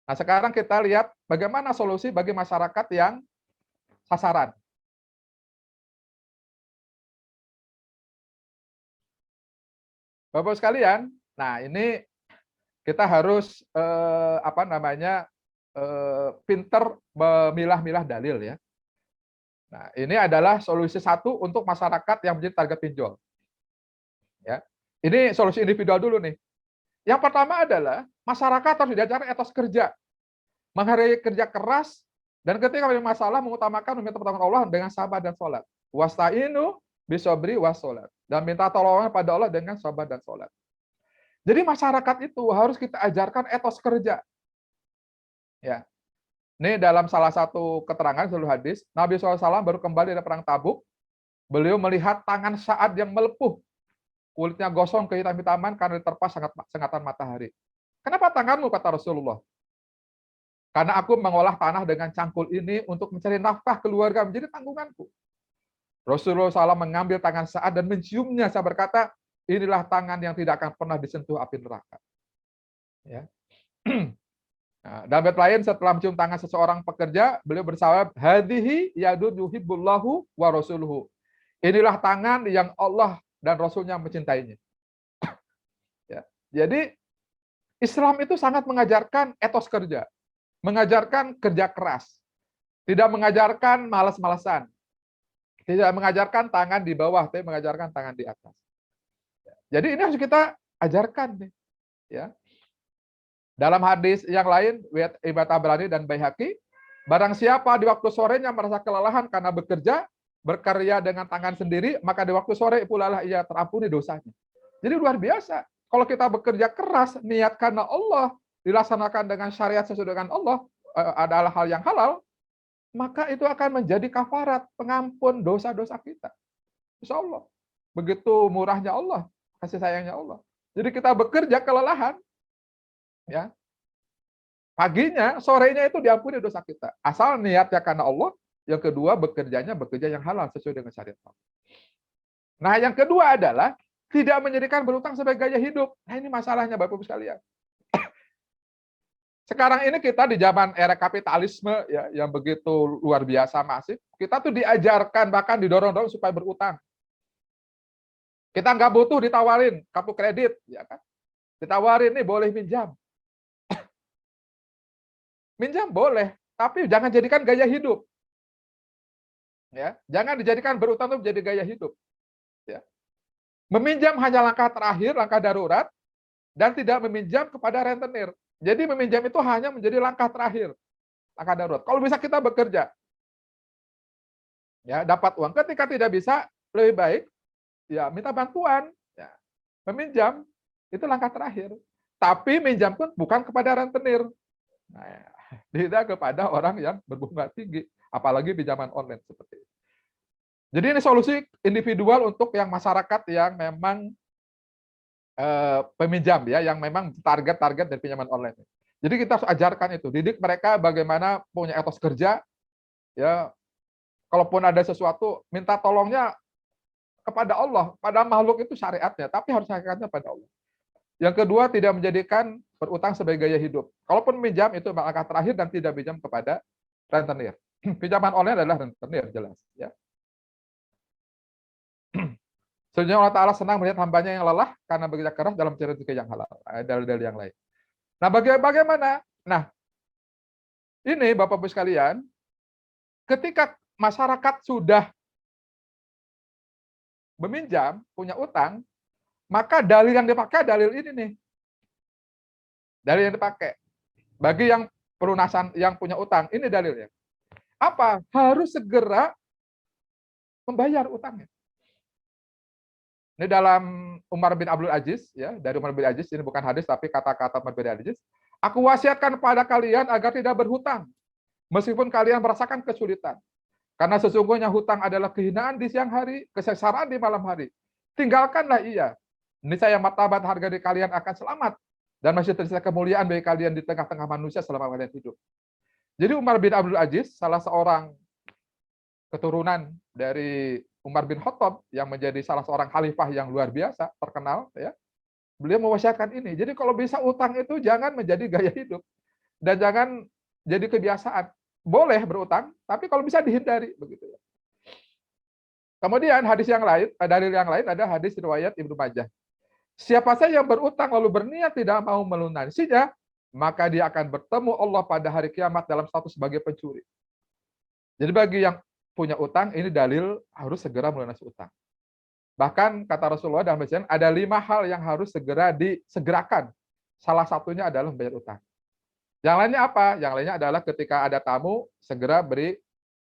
Nah, sekarang kita lihat bagaimana solusi bagi masyarakat yang sasaran. Bapak sekalian, nah ini kita harus pinter memilah-milah dalil ya. Nah, ini adalah solusi satu untuk masyarakat yang menjadi target pinjol. Ya. Ini solusi individual dulu nih. Yang pertama adalah masyarakat harus diajarkan etos kerja. Menghargai kerja keras, dan ketika ada masalah mengutamakan meminta pertolongan Allah dengan sabar dan sholat. Wasta'inu bisobri wassolat. Dan minta tolong pada Allah dengan sabar dan sholat. Jadi masyarakat itu harus kita ajarkan etos kerja. Ya. Ini dalam salah satu keterangan seluruh hadis, Nabi SAW baru kembali dari perang Tabuk, Beliau melihat tangan Sa'ad yang melepuh, kulitnya gosong kehitam-hitaman karena diterpa sengatan matahari. Kenapa tanganmu, kata Rasulullah? Karena aku mengolah tanah dengan cangkul ini untuk mencari nafkah keluarga, menjadi tanggunganku. Rasulullah SAW mengambil tangan Sa'ad dan menciumnya. Saya berkata, inilah tangan yang tidak akan pernah disentuh api neraka. Ya. Nah, dalam bait lain, setelah mencium tangan seseorang pekerja, beliau bersabda, hadhihi yadun yuhibbullahu wa rasuluhu. Inilah tangan yang Allah dan Rasulnya mencintainya. Ya. Jadi Islam itu sangat mengajarkan etos kerja, mengajarkan kerja keras, tidak mengajarkan malas-malasan, tidak mengajarkan tangan di bawah, tapi mengajarkan tangan di atas. Jadi ini harus kita ajarkan nih. Ya. Dalam hadis yang lain, riwayat Imam Tabrani dan Baihaqi, barang siapa di waktu sorenya merasa kelelahan karena bekerja, berkarya dengan tangan sendiri, maka di waktu sore pula lah ia terampuni dosanya. Jadi luar biasa. Kalau kita bekerja keras, niat karena Allah, dilaksanakan dengan syariat sesuai dengan Allah, adalah hal yang halal, maka itu akan menjadi kafarat, pengampun dosa-dosa kita. Insya Allah. Begitu murahnya Allah, kasih sayangnya Allah. Jadi kita bekerja kelelahan, ya, paginya, sorenya itu diampuni dosa kita. Asal niatnya karena Allah. Yang kedua, bekerjanya bekerja yang halal sesuai dengan syariat Allah. Nah, yang kedua adalah tidak menjadikan berutang sebagai gaya hidup. Nah, ini masalahnya Bapak-Ibu sekalian. Sekarang ini kita di zaman era kapitalisme ya, yang begitu luar biasa masif, kita tuh diajarkan, bahkan didorong-dorong supaya berutang. Kita nggak butuh ditawarin kartu kredit, ya kan? Ditawarin nih boleh minjam. Minjam boleh, tapi jangan jadikan gaya hidup. Ya, jangan dijadikan berutang itu menjadi gaya hidup. Ya. Meminjam hanya langkah terakhir, langkah darurat, dan tidak meminjam kepada rentenir. Jadi meminjam itu hanya menjadi langkah terakhir, langkah darurat. Kalau bisa kita bekerja, ya dapat uang. Ketika tidak bisa, lebih baik ya minta bantuan, ya, meminjam itu langkah terakhir. Tapi minjam pun bukan kepada rentenir, nah, tidak kepada orang yang berbunga tinggi, apalagi pinjaman online seperti itu. Jadi ini solusi individual untuk yang masyarakat yang memang peminjam ya, yang memang target dari pinjaman online. Jadi kita harus ajarkan itu, didik mereka bagaimana punya etos kerja, ya. Kalaupun ada sesuatu, minta tolongnya kepada Allah, pada makhluk itu syariatnya, tapi harus hakikatnya pada Allah. Yang kedua, tidak menjadikan berutang sebagai gaya hidup. Kalaupun minjam itu langkah terakhir dan tidak pinjam kepada rentenir. Pinjaman online adalah rentenir, jelas. Ya. Sesungguhnya Allah Ta'ala senang melihat hambanya yang lelah karena bekerja keras dalam mencari rezeki yang halal. Dalil-dalil yang lain. Nah, bagaimana? Nah, ini Bapak-Ibu sekalian, ketika masyarakat sudah meminjam, punya utang, maka dalil yang dipakai dalil ini nih. Dalil yang dipakai. Bagi yang pelunasan, yang punya utang, ini dalilnya. Apa? Harus segera membayar utangnya. Ini dalam Umar bin Abdul Aziz, ya, dari Umar bin Aziz, ini bukan hadis tapi kata-kata Umar bin Aziz. Aku wasiatkan kepada kalian agar tidak berhutang, meskipun kalian merasakan kesulitan. Karena sesungguhnya hutang adalah kehinaan di siang hari, kesengsaraan di malam hari. Tinggalkanlah ia. Niscaya martabat harga diri kalian akan selamat dan masih tersisa kemuliaan bagi kalian di tengah-tengah manusia selama kalian hidup. Jadi Umar bin Abdul Aziz, salah seorang keturunan dari Umar bin Khattab yang menjadi salah seorang khalifah yang luar biasa, terkenal, ya. Beliau mewasiatkan ini. Jadi kalau bisa utang itu jangan menjadi gaya hidup dan jangan jadi kebiasaan. Boleh berutang, tapi kalau bisa dihindari, begitu ya. Kemudian hadis yang lain, dalil yang lain ada hadis riwayat Ibnu Majah. Siapa saja yang berutang lalu berniat tidak mau melunasinya, maka dia akan bertemu Allah pada hari kiamat dalam status sebagai pencuri. Jadi bagi yang punya utang, ini dalil harus segera melunasi utang. Bahkan kata Rasulullah dalam hadis ada 5 hal yang harus segera disegerakan. Salah satunya adalah membayar utang. Yang lainnya apa? Yang lainnya adalah ketika ada tamu segera beri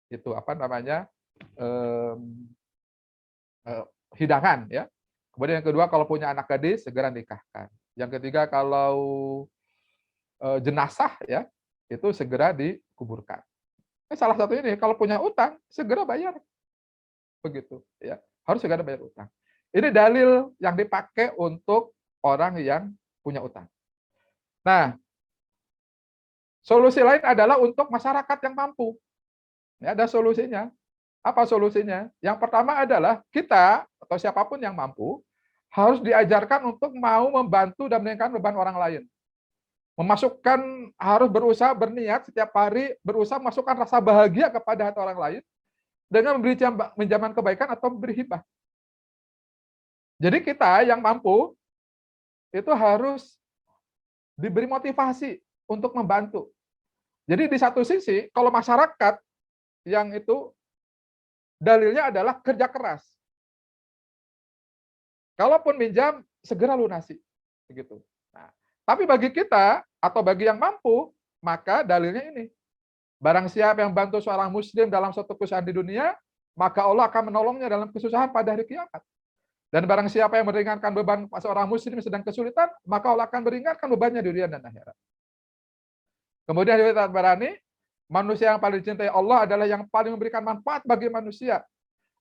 itu hidangan, ya. Kemudian yang kedua, kalau punya anak gadis segera nikahkan. Yang ketiga, kalau jenazah, ya, itu segera dikuburkan. Salah satu ini, kalau punya utang segera bayar. begitu ya. Harus segera bayar utang. Ini dalil yang dipakai untuk orang yang punya utang. Nah, solusi lain adalah untuk masyarakat yang mampu. Ya, ada solusinya. Apa solusinya? Yang pertama adalah kita atau siapapun yang mampu harus diajarkan untuk mau membantu dan meringankan beban orang lain. Memasukkan, harus berusaha berniat setiap hari, berusaha masukkan rasa bahagia kepada hati orang lain dengan memberi menjaman kebaikan atau memberi hibah. Jadi kita yang mampu itu harus diberi motivasi untuk membantu. Jadi di satu sisi, kalau masyarakat yang itu dalilnya adalah kerja keras. Kalaupun minjam, segera lunasi. Begitu. Nah, tapi bagi kita, atau bagi yang mampu, maka dalilnya ini. Barang siapa yang bantu seorang muslim dalam suatu kesusahan di dunia, maka Allah akan menolongnya dalam kesusahan pada hari kiamat. Dan barang siapa yang meringankan beban seorang muslim sedang kesulitan, maka Allah akan meringankan bebannya di dunia dan akhirat. Kemudian riwayat Tabarani, manusia yang paling dicintai Allah adalah yang paling memberikan manfaat bagi manusia.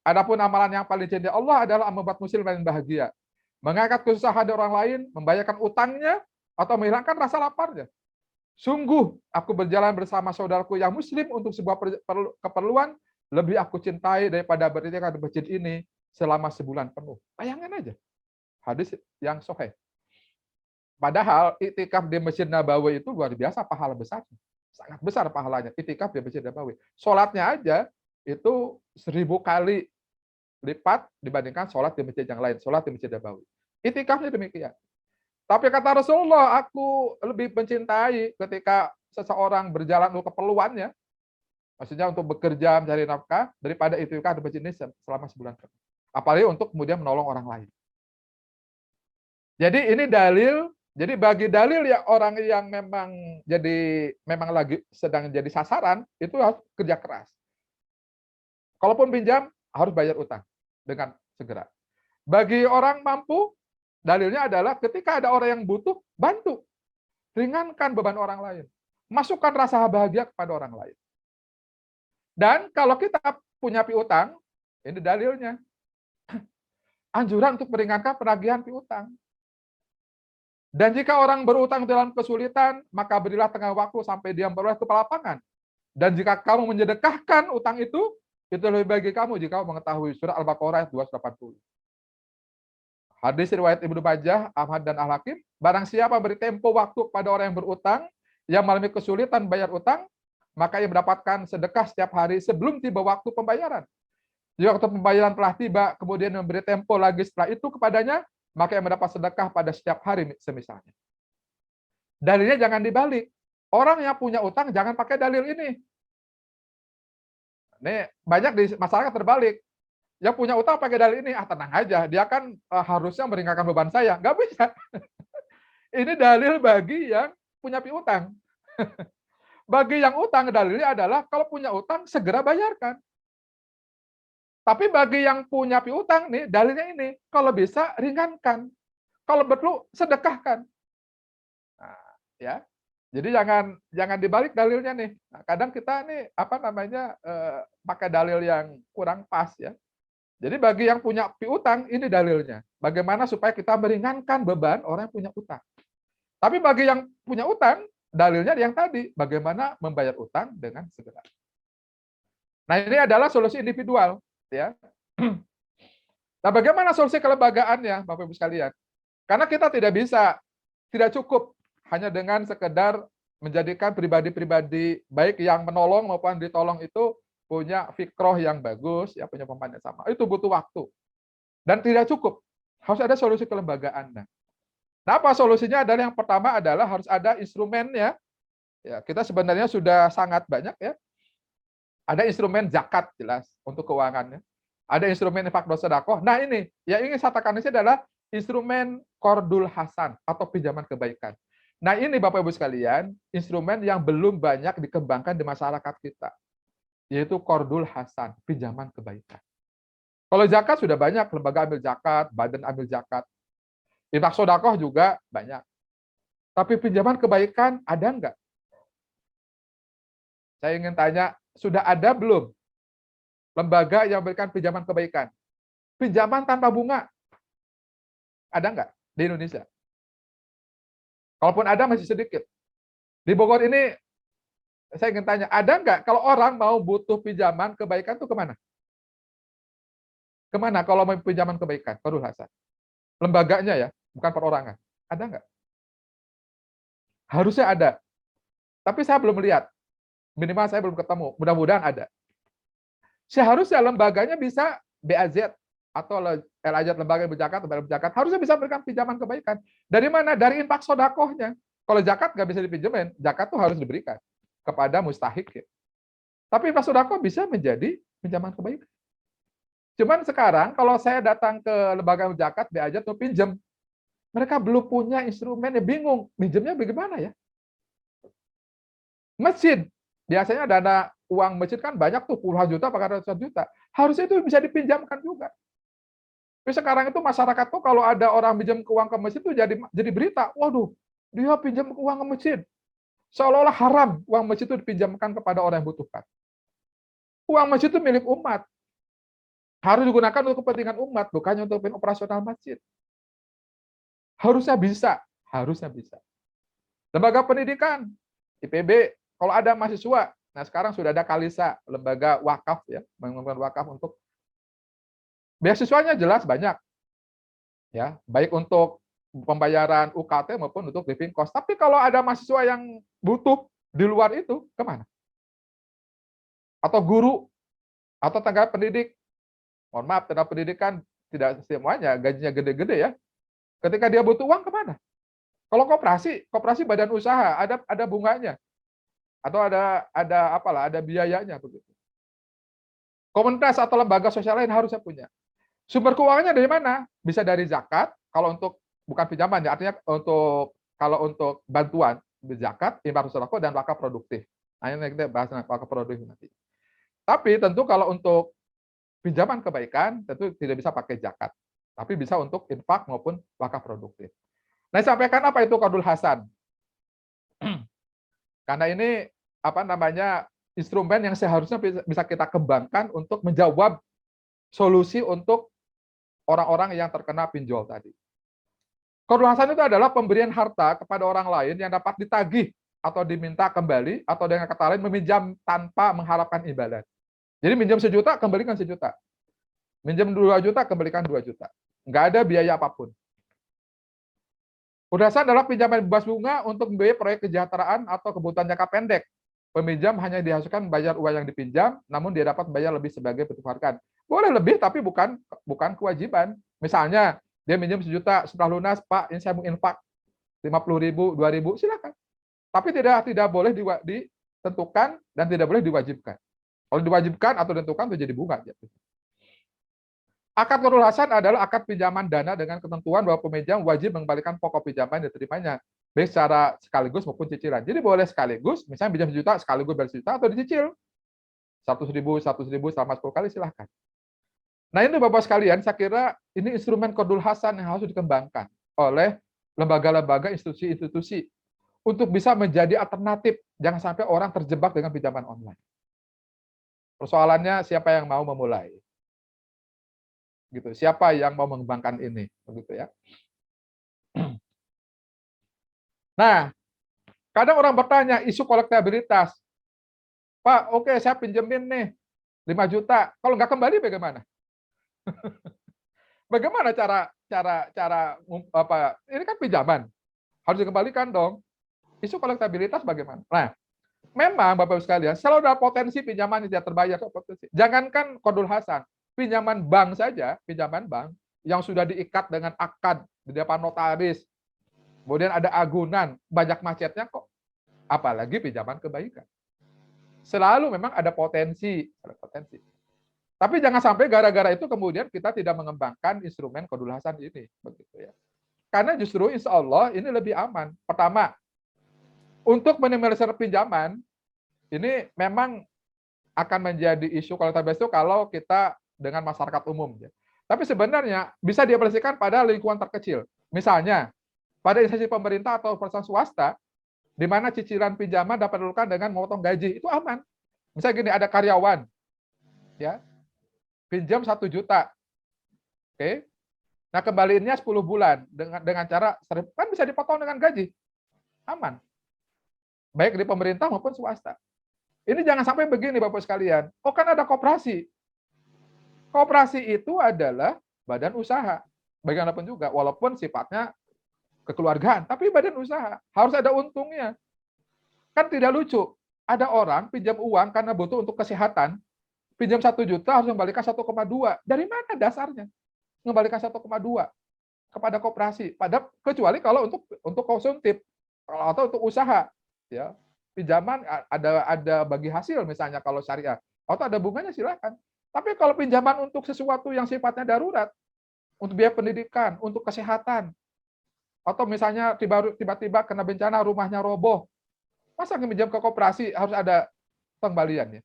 Adapun amalan yang paling dicintai Allah adalah membuat muslim paling bahagia. Mengangkat kesusahan orang lain, membayarkan utangnya, atau menghilangkan rasa laparnya. Sungguh, aku berjalan bersama saudaraku yang muslim untuk sebuah keperluan, lebih aku cintai daripada beritikaf di masjid ini selama sebulan penuh. Bayangin aja. Hadis yang sahih. Padahal iktikaf di Masjid Nabawi itu luar biasa pahala besar. Sangat besar pahalanya iktikaf di Masjid Nabawi. Sholatnya aja itu 1000 kali lipat dibandingkan sholat di masjid yang lain. Sholat di Masjid Nabawi. Iktikafnya demikian. Tapi kata Rasulullah, aku lebih mencintai ketika seseorang berjalan untuk keperluannya, maksudnya untuk bekerja mencari nafkah, daripada iktikaf di masjid ini selama sebulan penuh. Apalagi untuk kemudian menolong orang lain. Jadi ini dalil. Jadi bagi dalil ya orang yang memang lagi sedang jadi sasaran, itu harus kerja keras. Kalaupun pinjam, harus bayar utang dengan segera. Bagi orang mampu, dalilnya adalah ketika ada orang yang butuh, bantu. Ringankan beban orang lain. Masukkan rasa bahagia kepada orang lain. Dan kalau kita punya piutang, ini dalilnya. Anjuran untuk meringankan penagihan piutang. Dan jika orang berutang dalam kesulitan, maka berilah tengah waktu sampai dia memperoleh kepala tangan. Dan jika kamu menyedekahkan utang itu lebih bagi kamu jika kamu mengetahui. Surah Al-Baqarah ayat 280. Hadis riwayat Ibnu Majah, Ahmad dan Al-Hakim, barang siapa beri tempo waktu kepada orang yang berutang, yang mengalami kesulitan bayar utang, maka ia mendapatkan sedekah setiap hari sebelum tiba waktu pembayaran. Jika waktu pembayaran telah tiba, kemudian memberi tempo lagi setelah itu kepadanya, maka yang mendapat sedekah pada setiap hari semisalnya. Dalilnya jangan dibalik. Orang yang punya utang jangan pakai dalil ini. Nih, banyak di masyarakat terbalik. Yang punya utang pakai dalil ini, tenang aja, dia kan harusnya meringankan beban saya. Nggak bisa. Ini dalil bagi yang punya piutang. Bagi yang utang, dalilnya adalah kalau punya utang, segera bayarkan. Tapi bagi yang punya piutang nih, dalilnya ini, kalau bisa ringankan. Kalau perlu sedekahkan. Nah, ya. Jadi jangan dibalik dalilnya nih. Nah, kadang kita nih pakai dalil yang kurang pas ya. Jadi bagi yang punya piutang ini dalilnya. Bagaimana supaya kita meringankan beban orang yang punya utang. Tapi bagi yang punya utang, dalilnya yang tadi, bagaimana membayar utang dengan segera. Nah, ini adalah solusi individual. Ya. Nah, bagaimana solusi kelembagaannya, Bapak Ibu sekalian? Karena kita tidak cukup hanya dengan sekedar menjadikan pribadi-pribadi baik yang menolong maupun ditolong itu punya fikroh yang bagus, ya punya pemahaman yang sama. Itu butuh waktu. Dan tidak cukup. Harus ada solusi kelembagaan. Nah, apa solusinya adalah yang pertama adalah harus ada instrumennya. Ya, kita sebenarnya sudah sangat banyak ya. Ada instrumen zakat jelas untuk keuangannya. Ada instrumen infak dan sedekah. Nah ini, yang ingin saya tekan ini adalah instrumen qardul hasan atau pinjaman kebaikan. Nah ini Bapak Ibu sekalian, instrumen yang belum banyak dikembangkan di masyarakat kita. Yaitu qardul hasan, pinjaman kebaikan. Kalau zakat sudah banyak, lembaga ambil zakat, badan ambil zakat. Infak sedekah juga banyak. Tapi pinjaman kebaikan ada enggak? Saya ingin tanya, sudah ada belum? lembaga yang memberikan pinjaman kebaikan. Pinjaman tanpa bunga. Ada nggak di Indonesia? Kalaupun ada masih sedikit. Di Bogor ini, saya ingin tanya, ada nggak kalau orang mau butuh pinjaman kebaikan itu kemana? Kemana kalau mau pinjaman kebaikan? Qardul Hasan. Lembaganya ya, bukan perorangan. Ada nggak? Harusnya ada. Tapi saya belum melihat. Minimal saya belum ketemu. Mudah-mudahan ada. Seharusnya lembaganya bisa BAZ atau LAZ, lembaga berzakat, harusnya bisa memberikan pinjaman kebaikan. Dari mana? Dari infak sodakohnya. Kalau zakat nggak bisa dipinjemin, zakat tuh harus diberikan kepada mustahik. Ya. Tapi infak sodakoh bisa menjadi pinjaman kebaikan. Cuman sekarang kalau saya datang ke lembaga zakat, BAZ atau pinjam, mereka belum punya instrumen, ya bingung. Pinjamnya bagaimana ya? Masjid, biasanya dana uang masjid kan banyak tuh, puluhan juta, bahkan ratusan juta. Harusnya itu bisa dipinjamkan juga. Tapi sekarang itu masyarakat tuh kalau ada orang pinjam uang ke masjid itu jadi berita, waduh, dia pinjam uang ke masjid. Seolah-olah haram uang masjid itu dipinjamkan kepada orang yang butuhkan. Uang masjid itu milik umat. Harus digunakan untuk kepentingan umat, bukannya untuk operasional masjid. Harusnya bisa. Lembaga pendidikan, IPB, kalau ada mahasiswa, nah sekarang sudah ada Kalisa, lembaga wakaf ya, mengembangkan wakaf untuk beasiswanya jelas banyak. Ya, baik untuk pembayaran UKT maupun untuk living cost. Tapi kalau ada mahasiswa yang butuh di luar itu, kemana? Atau guru, atau tenaga pendidik. Mohon maaf, tenaga pendidikan tidak semuanya gajinya gede-gede ya. Ketika dia butuh uang, kemana? Kalau koperasi badan usaha, ada bunganya. Atau ada biayanya begitu. Komunitas atau lembaga sosial lain harusnya punya. Sumber keuangannya dari mana? Bisa dari zakat, kalau untuk bukan pinjaman ya, artinya kalau untuk bantuan zakat, infak sedekah dan wakaf produktif. Nah, ini kita bahas wakaf produktif nanti. Tapi tentu kalau untuk pinjaman kebaikan tentu tidak bisa pakai zakat, tapi bisa untuk infak maupun wakaf produktif. Nah, sampaikan apa itu Qardul Hasan? Karena ini instrumen yang seharusnya bisa kita kembangkan untuk menjawab solusi untuk orang-orang yang terkena pinjol tadi. Qardul Hasan itu adalah pemberian harta kepada orang lain yang dapat ditagih atau diminta kembali, atau dengan kata lain meminjam tanpa mengharapkan imbalan. Jadi minjam 1 juta, kembalikan 1 juta. Minjam 2 juta, kembalikan 2 juta. Nggak ada biaya apapun. Qardul Hasan adalah pinjaman bebas bunga untuk membiayai proyek kesejahteraan atau kebutuhan jangka pendek. Peminjam hanya diharuskan membayar uang yang dipinjam, namun dia dapat membayar lebih sebagai bentuk hargaan. Boleh lebih, tapi bukan kewajiban. Misalnya, dia minjam 1 juta, setelah lunas, Pak, ini saya mau infak 50.000, 2.000, silakan. Tapi tidak boleh ditentukan dan tidak boleh diwajibkan. Kalau diwajibkan atau ditentukan itu jadi bunga. Akad Qardul Hasan adalah akad pinjaman dana dengan ketentuan bahwa peminjam wajib mengembalikan pokok pinjaman yang diterimanya, baik secara sekaligus maupun cicilan. Jadi boleh sekaligus, misalnya pinjam 1 juta, sekaligus bayar 1 juta, atau dicicil. 100.000 selama 10 kali, silahkan. Nah ini Bapak sekalian, saya kira ini instrumen Qardul Hasan yang harus dikembangkan oleh lembaga-lembaga, institusi-institusi untuk bisa menjadi alternatif. Jangan sampai orang terjebak dengan pinjaman online. Persoalannya siapa yang mau memulai? Gitu. Siapa yang mau mengembangkan ini? Begitu ya. Nah, kadang orang bertanya isu kolektabilitas. Pak, oke, saya pinjemin nih 5 juta. Kalau nggak kembali bagaimana? Bagaimana cara ini kan pinjaman. Harus dikembalikan dong. Isu kolektabilitas bagaimana? Nah, memang Bapak Ibu sekalian, selalu ada potensi pinjaman yang tidak terbayar. Jangankan Qardul Hasan, pinjaman bank saja, pinjaman bank yang sudah diikat dengan akad di depan notaris, kemudian ada agunan, banyak macetnya kok. Apalagi pinjaman kebaikan. Selalu memang ada potensi. Tapi jangan sampai gara-gara itu kemudian kita tidak mengembangkan instrumen Qardul Hasan ini, begitu ya. Karena justru insya Allah ini lebih aman. Pertama, untuk minimalisir pinjaman, ini memang akan menjadi isu kolektabilitas itu kalau kita dengan masyarakat umum. Tapi sebenarnya bisa diaplikasikan pada lingkungan terkecil. Misalnya, pada instansi pemerintah atau perusahaan swasta, di mana cicilan pinjaman dapat dilakukan dengan memotong gaji, itu aman. Misalnya gini, ada karyawan, ya, pinjam 1 juta. Oke. Nah, kembaliinnya 10 bulan dengan cara kan bisa dipotong dengan gaji. Aman. Baik di pemerintah maupun swasta. Ini jangan sampai begini Bapak sekalian. Oh, kan ada koperasi. Koperasi itu adalah badan usaha. Bagaimanapun juga, walaupun sifatnya kekeluargaan, tapi badan usaha. Harus ada untungnya. Kan tidak lucu. Ada orang pinjam uang karena butuh untuk kesehatan, pinjam 1 juta harus mengembalikan 1,2. Dari mana dasarnya? Mengembalikan 1,2 kepada koperasi. Kecuali kalau untuk konsumtif atau untuk usaha, ya. Pinjaman ada bagi hasil misalnya kalau syariah. Atau ada bunganya silakan. Tapi kalau pinjaman untuk sesuatu yang sifatnya darurat, untuk biaya pendidikan, untuk kesehatan, atau misalnya tiba-tiba kena bencana rumahnya roboh, masa pinjam ke koperasi harus ada pengembaliannya?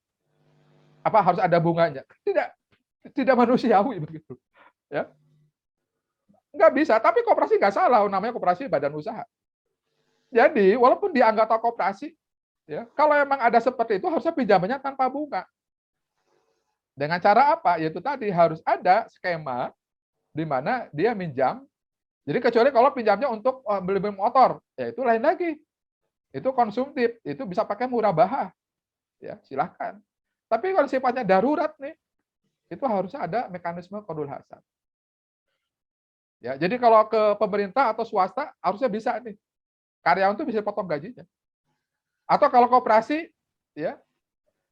Apa harus ada bunganya? Tidak manusiawi begitu. Ya, nggak bisa. Tapi koperasi nggak salah, namanya koperasi badan usaha. Jadi walaupun dia anggota koperasi, ya, kalau emang ada seperti itu harusnya pinjamannya tanpa bunga. Dengan cara apa? Yaitu tadi harus ada skema di mana dia minjam. Jadi kecuali kalau pinjamnya untuk beli motor, ya itu lain lagi. Itu konsumtif, itu bisa pakai murabahah. Ya, silahkan. Tapi kalau sifatnya darurat nih, itu harusnya ada mekanisme qardul hasan. Ya, jadi kalau ke pemerintah atau swasta harusnya bisa nih. Karyawan itu bisa potong gajinya. Atau kalau koperasi, ya.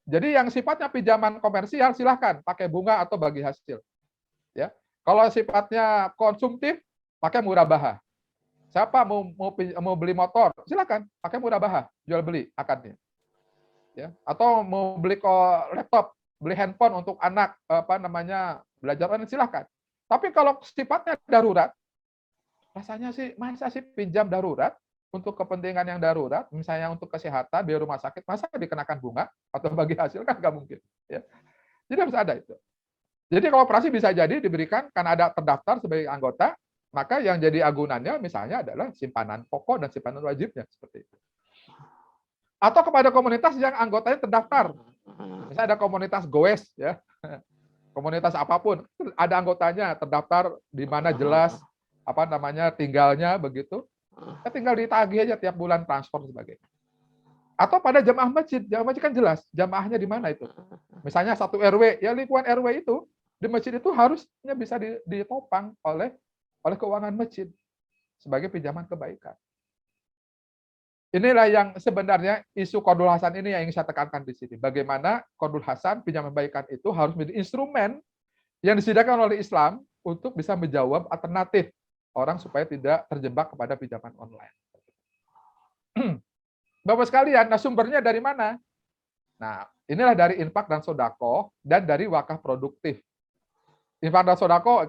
Jadi yang sifatnya pinjaman komersial silahkan pakai bunga atau bagi hasil. Ya. Kalau sifatnya konsumtif pakai murabahah. Siapa mau beli motor, silakan pakai murabahah, jual beli akadnya. Ya. Atau mau beli laptop, beli handphone untuk anak belajar online, silahkan. Tapi kalau sifatnya darurat, rasanya sih masa sih pinjam darurat untuk kepentingan yang darurat, misalnya untuk kesehatan, biaya rumah sakit, masa dikenakan bunga atau bagi hasil, kan nggak mungkin. Ya. Jadi harus ada itu. Jadi koperasi bisa jadi diberikan karena ada terdaftar sebagai anggota, maka yang jadi agunannya misalnya adalah simpanan pokok dan simpanan wajibnya seperti itu. Atau kepada komunitas yang anggotanya terdaftar. Misalnya ada komunitas goes, ya, komunitas apapun, ada anggotanya terdaftar di mana jelas tinggalnya begitu. Ya tinggal ditagih aja tiap bulan transfer dan sebagainya. Atau pada jamaah masjid kan jelas jamaahnya di mana itu. Misalnya satu RW, ya lingkungan RW itu di masjid itu harusnya bisa ditopang oleh keuangan masjid sebagai pinjaman kebaikan. Inilah yang sebenarnya isu qardul hasan ini yang ingin saya tekankan di sini. Bagaimana qardul hasan pinjaman kebaikan itu harus menjadi instrumen yang disediakan oleh Islam untuk bisa menjawab alternatif orang supaya tidak terjebak kepada pinjaman online. Bapak sekalian, nah sumbernya dari mana? Nah, inilah dari infak dan sodako dan dari wakaf produktif. Infak dan sodako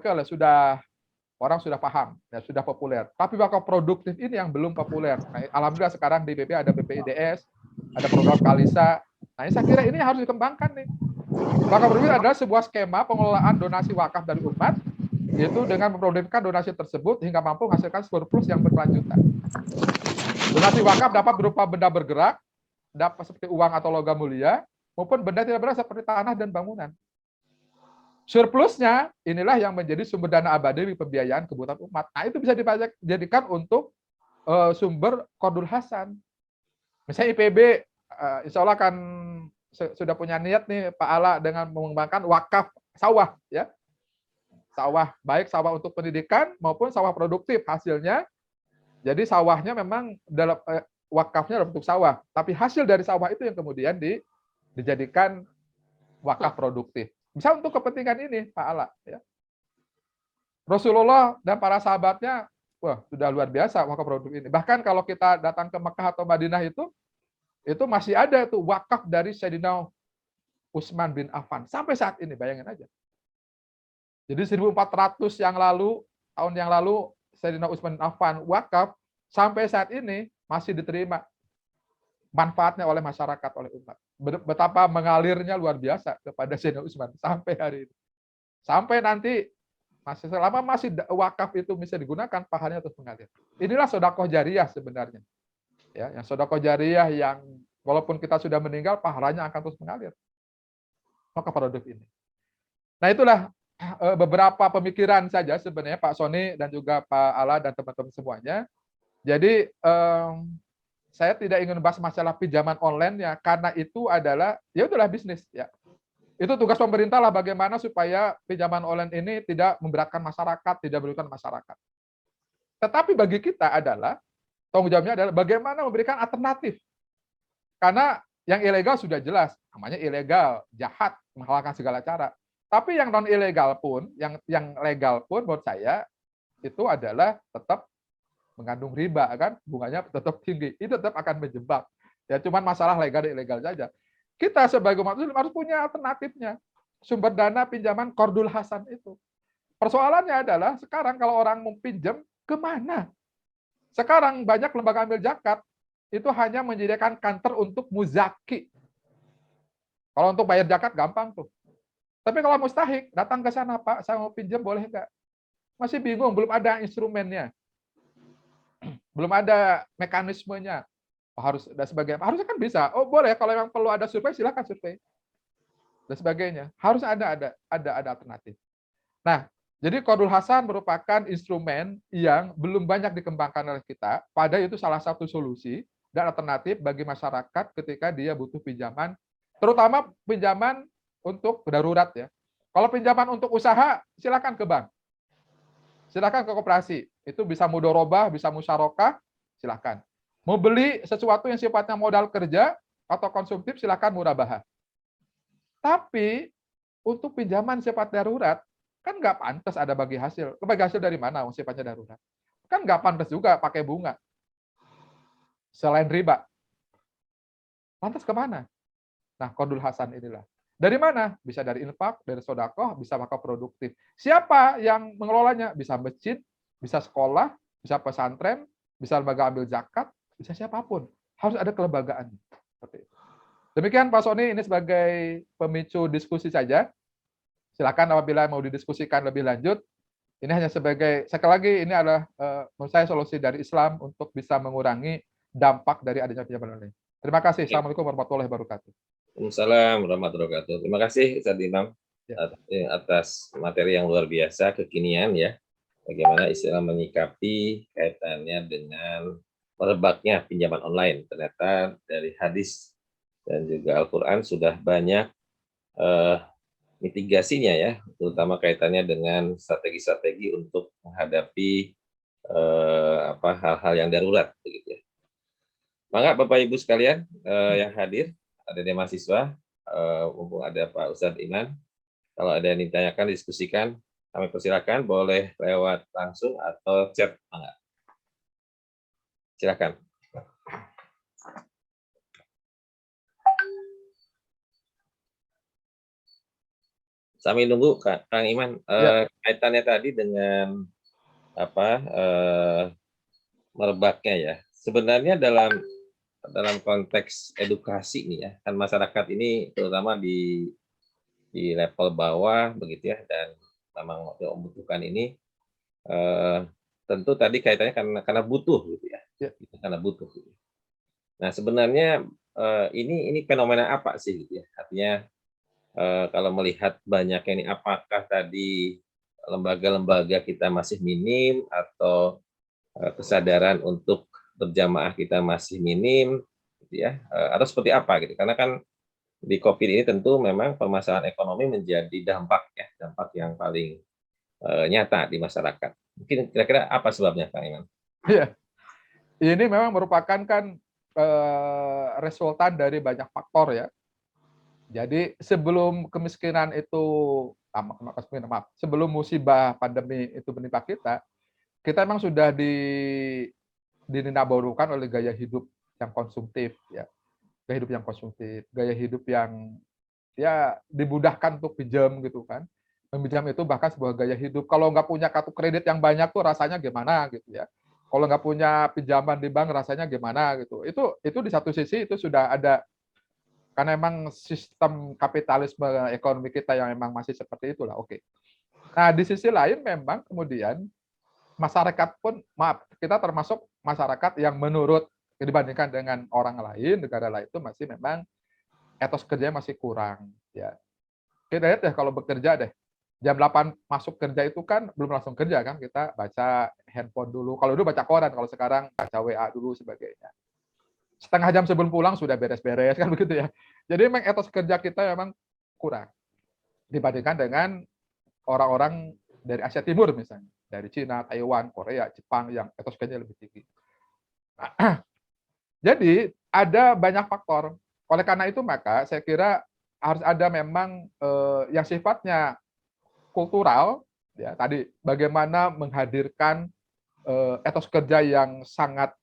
orang sudah paham, ya, sudah populer. Tapi wakaf produktif ini yang belum populer. Nah, alhamdulillah sekarang di BP ada BPIDS, ada program Kalisa. Nah, saya kira ini harus dikembangkan nih. Wakaf produktif adalah sebuah skema pengelolaan donasi wakaf dari umat, yaitu dengan memproduktifkan donasi tersebut hingga mampu menghasilkan surplus yang berkelanjutan. Donasi wakaf dapat berupa benda bergerak, dapat seperti uang atau logam mulia, maupun benda tidak bergerak seperti tanah dan bangunan. Surplusnya inilah yang menjadi sumber dana abadi pembiayaan kebutuhan umat. Nah, itu bisa dijadikan untuk sumber qardul hasan. Misalnya IPB, insya Allah kan sudah punya niat nih Pak Ala dengan mengembangkan wakaf sawah, ya. Sawah, baik sawah untuk pendidikan maupun sawah produktif hasilnya. Jadi sawahnya memang dalam wakafnya dalam bentuk sawah, tapi hasil dari sawah itu yang kemudian dijadikan wakaf produktif. Bisa untuk kepentingan ini, Pak Ala. Ya. Rasulullah dan para sahabatnya, wah sudah luar biasa wakaf produktif ini. Bahkan kalau kita datang ke Mekah atau Madinah itu masih ada tuh wakaf dari Sayyidina Utsman bin Affan sampai saat ini, bayangin aja. Jadi 1400 tahun yang lalu Sayyidina Utsman bin Affan wakaf, sampai saat ini masih diterima manfaatnya oleh masyarakat, oleh umat. Betapa mengalirnya luar biasa kepada Sayyidina Utsman sampai hari ini. Sampai nanti selama masih wakaf itu bisa digunakan, pahalanya terus mengalir. Inilah sedekah jariyah sebenarnya. Ya, yang sedekah jariyah yang walaupun kita sudah meninggal, pahalanya akan terus mengalir. Wakaf produktif ini. Nah itulah beberapa pemikiran saja sebenarnya Pak Sony dan juga Pak Ala dan teman-teman semuanya. Jadi saya tidak ingin membahas masalah pinjaman online ya, karena itu adalah ya udahlah bisnis ya. Itu tugas pemerintah lah bagaimana supaya pinjaman online ini tidak memberatkan masyarakat, tidak merugikan masyarakat. Tetapi bagi kita adalah tanggung jawabnya adalah bagaimana memberikan alternatif. Karena yang ilegal sudah jelas, namanya ilegal, jahat, menghalalkan segala cara. Tapi yang non ilegal pun, yang legal pun menurut saya itu adalah tetap mengandung riba kan, bunganya tetap tinggi, itu tetap akan menjebak. Ya cuman masalah legal dan ilegal saja. Kita sebagai umat muslim harus punya alternatifnya. Sumber dana pinjaman Qardul Hasan itu. Persoalannya adalah sekarang kalau orang mau pinjam kemana? Sekarang banyak lembaga ambil zakat itu hanya menyediakan kantor untuk muzaki. Kalau untuk bayar zakat gampang tuh. Tapi kalau mustahik, datang ke sana, Pak, saya mau pinjam boleh nggak? Masih bingung, belum ada instrumennya. Belum ada mekanismenya. Harus dan sebagainya. Harusnya kan bisa. Oh, boleh kalau memang perlu ada survei silakan survei. Dan sebagainya. Harus ada alternatif. Nah, jadi Qardul Hasan merupakan instrumen yang belum banyak dikembangkan oleh kita, padahal itu salah satu solusi dan alternatif bagi masyarakat ketika dia butuh pinjaman, terutama pinjaman untuk darurat ya. Kalau pinjaman untuk usaha, silakan ke bank. Silakan ke koperasi. Itu bisa mudorobah, bisa musyarakah, silakan. Mau beli sesuatu yang sifatnya modal kerja atau konsumtif, silakan murabahah. Tapi untuk pinjaman sifat darurat, kan nggak pantas ada bagi hasil. Bagi hasil dari mana? Sifatnya darurat. Kan nggak pantas juga pakai bunga. Selain riba. Lantas kemana? Nah, Qardul Hasan inilah. Dari mana? Bisa dari infak, dari sodakoh, bisa maka produktif. Siapa yang mengelolanya? Bisa masjid, bisa sekolah, bisa pesantren, bisa lembaga ambil zakat, bisa siapapun. Harus ada kelembagaan. Demikian Pak Sony, ini sebagai pemicu diskusi saja. Silakan apabila mau didiskusikan lebih lanjut. Ini hanya sebagai, sekali lagi, ini adalah menurut saya solusi dari Islam untuk bisa mengurangi dampak dari adanya pinjaman online. Terima kasih. Assalamualaikum warahmatullahi wabarakatuh. Waalaikumsalam warahmatullahi wabarakatuh. Terima kasih Ustaz Imam atas materi yang luar biasa, kekinian ya. Bagaimana Islam menyikapi kaitannya dengan merebaknya pinjaman online. Ternyata dari hadis dan juga Al-Quran sudah banyak mitigasinya ya, terutama kaitannya dengan strategi-strategi untuk menghadapi hal-hal yang darurat begitu ya. Maka Bapak Ibu sekalian yang hadir, ada yang mahasiswa, mumpung ada Pak Ustadz Iman, kalau ada yang ditanyakan, diskusikan, kami persilakan, boleh lewat langsung atau chat. Silakan. Sambil nunggu Kang Iman, kaitannya tadi dengan merebaknya ya. Sebenarnya dalam konteks edukasi nih ya, kan masyarakat ini terutama di level bawah begitu ya, dan memang membutuhkan ini tentu tadi kaitannya karena butuh gitu ya, karena butuh. Gitu. Nah sebenarnya ini fenomena apa sih gitu ya? Artinya kalau melihat banyaknya ini, apakah tadi lembaga-lembaga kita masih minim atau kesadaran untuk berjamaah kita masih minim, gitu ya, atau seperti apa gitu? Karena kan di COVID ini tentu memang permasalahan ekonomi menjadi dampak yang paling nyata di masyarakat. Mungkin kira-kira apa sebabnya, Kang Iman? Iya, ini memang merupakan kan resultan dari banyak faktor ya. Jadi sebelum kemiskinan itu, sebelum musibah pandemi itu menimpa kita memang sudah dinabarukan oleh gaya hidup yang konsumtif ya, gaya hidup yang konsumtif, gaya hidup yang ya dimudahkan untuk pinjam gitu kan. Meminjam itu bahkan sebuah gaya hidup. Kalau nggak punya kartu kredit yang banyak tuh rasanya gimana gitu ya. Kalau nggak punya pinjaman di bank rasanya gimana gitu. Itu di satu sisi itu sudah ada, karena emang sistem kapitalisme ekonomi kita yang memang masih seperti itulah. Oke. Nah di sisi lain memang kemudian masyarakat pun, kita termasuk masyarakat yang menurut dibandingkan dengan orang lain, negara lain itu masih memang etos kerjanya masih kurang. Ya. Kita lihat deh kalau bekerja deh, Jam 8 masuk kerja itu kan belum langsung kerja kan, kita baca handphone dulu. Kalau dulu baca koran, kalau sekarang baca WA dulu sebagainya. Setengah jam sebelum pulang sudah beres-beres kan begitu ya. Jadi memang etos kerja kita memang kurang dibandingkan dengan orang-orang dari Asia Timur misalnya, dari Cina, Taiwan, Korea, Jepang yang etos kerjanya lebih tinggi. Nah, jadi ada banyak faktor. Oleh karena itu maka saya kira harus ada memang yang sifatnya kultural, ya tadi bagaimana menghadirkan etos kerja yang sangat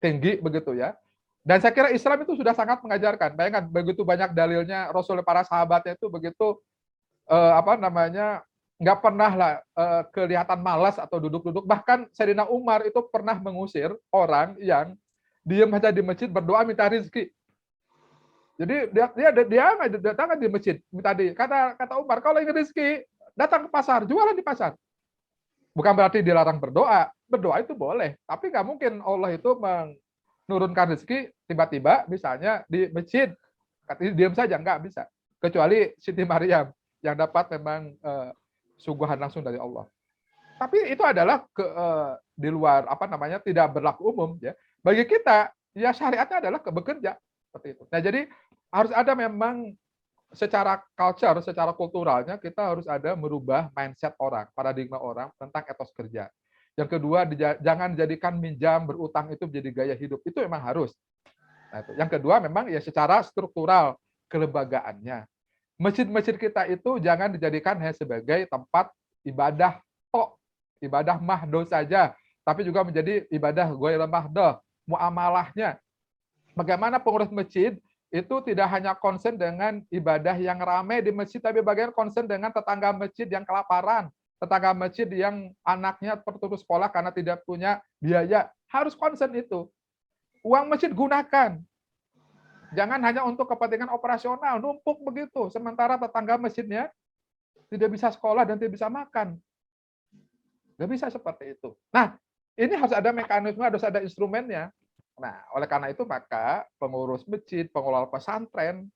tinggi begitu ya. Dan saya kira Islam itu sudah sangat mengajarkan. Bayangkan begitu banyak dalilnya Rasul, para sahabatnya itu begitu nggak pernah lah kelihatan malas atau duduk-duduk. Bahkan Sayyidina Umar itu pernah mengusir orang yang diam saja di masjid berdoa minta rezeki. Jadi dia datang di masjid minta kata Umar, kalau ingin rezeki datang ke pasar, jualan di pasar. Bukan berarti dilarang berdoa. Berdoa itu boleh, tapi nggak mungkin Allah itu menurunkan rezeki tiba-tiba misalnya di masjid. Diam saja, nggak bisa. Kecuali Siti Maryam yang dapat memang suguhan langsung dari Allah. Tapi itu adalah di luar tidak berlaku umum ya. Bagi kita ya syariatnya adalah bekerja seperti itu. Nah, jadi harus ada memang secara culture, secara kulturalnya kita harus ada merubah mindset orang, paradigma orang tentang etos kerja. Yang kedua, jangan dijadikan minjam berutang itu menjadi gaya hidup. Itu memang harus. Nah, itu. Yang kedua memang ya secara struktural kelembagaannya. Masjid-masjid kita itu jangan dijadikan hanya sebagai tempat ibadah ibadah mahdoh saja, tapi juga menjadi ibadah ghairul mahdoh, muamalahnya. Bagaimana pengurus masjid itu tidak hanya konsen dengan ibadah yang ramai di masjid, tapi bagian konsen dengan tetangga masjid yang kelaparan, tetangga masjid yang anaknya terputus sekolah karena tidak punya biaya. Harus konsen itu. Uang masjid gunakan. Jangan hanya untuk kepentingan operasional, numpuk begitu. Sementara tetangga masjidnya tidak bisa sekolah dan tidak bisa makan. Nggak bisa seperti itu. Nah, ini harus ada mekanisme, harus ada instrumennya. Nah, oleh karena itu maka pengurus masjid, pengelola pesantren,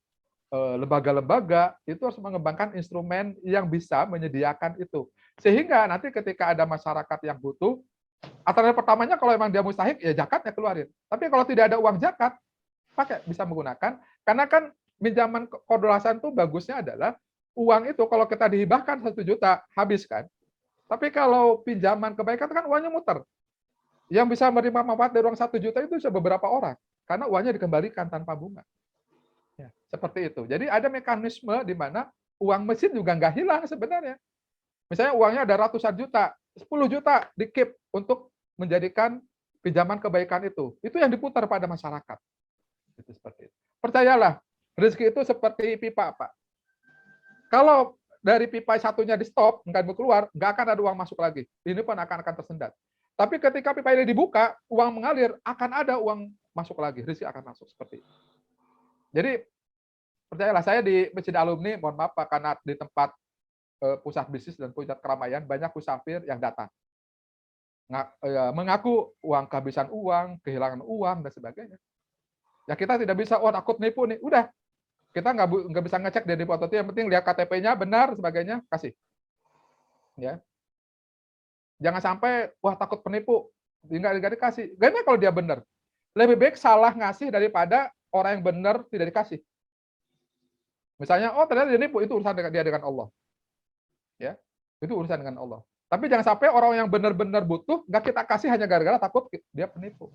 lembaga-lembaga itu harus mengembangkan instrumen yang bisa menyediakan itu. Sehingga nanti ketika ada masyarakat yang butuh, alternatif pertamanya kalau memang dia mustahik, ya zakatnya keluarin. Tapi kalau tidak ada uang zakat, bisa menggunakan. Karena kan pinjaman kodolasan itu bagusnya adalah uang itu kalau kita dihibahkan 1 juta, habis kan. Tapi kalau pinjaman kebaikan kan uangnya muter. Yang bisa menerima manfaat dari uang 1 juta itu beberapa orang. Karena uangnya dikembalikan tanpa bunga. Ya, seperti itu. Jadi ada mekanisme di mana uang masjid juga nggak hilang sebenarnya. Misalnya uangnya ada ratusan juta, 10 juta di-keep untuk menjadikan pinjaman kebaikan itu. Itu yang diputar pada masyarakat. Itu seperti itu. Percayalah, rezeki itu seperti pipa, Pak. Kalau dari pipa satunya di stop, nggak mau keluar, nggak akan ada uang masuk lagi. Ini pun akan tersendat. Tapi ketika pipa ini dibuka, uang mengalir, akan ada uang masuk lagi, rezeki akan masuk seperti itu. Jadi percayalah, saya di Masjid Alumni, mohon maaf Pak, karena di tempat pusat bisnis dan pusat keramaian banyak musafir yang datang, mengaku kehabisan uang, kehilangan uang dan sebagainya. Ya kita tidak bisa, takut nipu nih, udah kita nggak bisa ngecek dari foto, yang penting lihat KTP-nya benar sebagainya, kasih. Ya. Jangan sampai takut penipu, nggak dikasih. Gimana kalau dia benar? Lebih baik salah ngasih daripada orang yang benar tidak dikasih. Misalnya, ternyata dia nipu, itu urusan dia dengan Allah. Ya, itu urusan dengan Allah. Tapi jangan sampai orang yang benar-benar butuh nggak kita kasih hanya gara-gara takut dia penipu.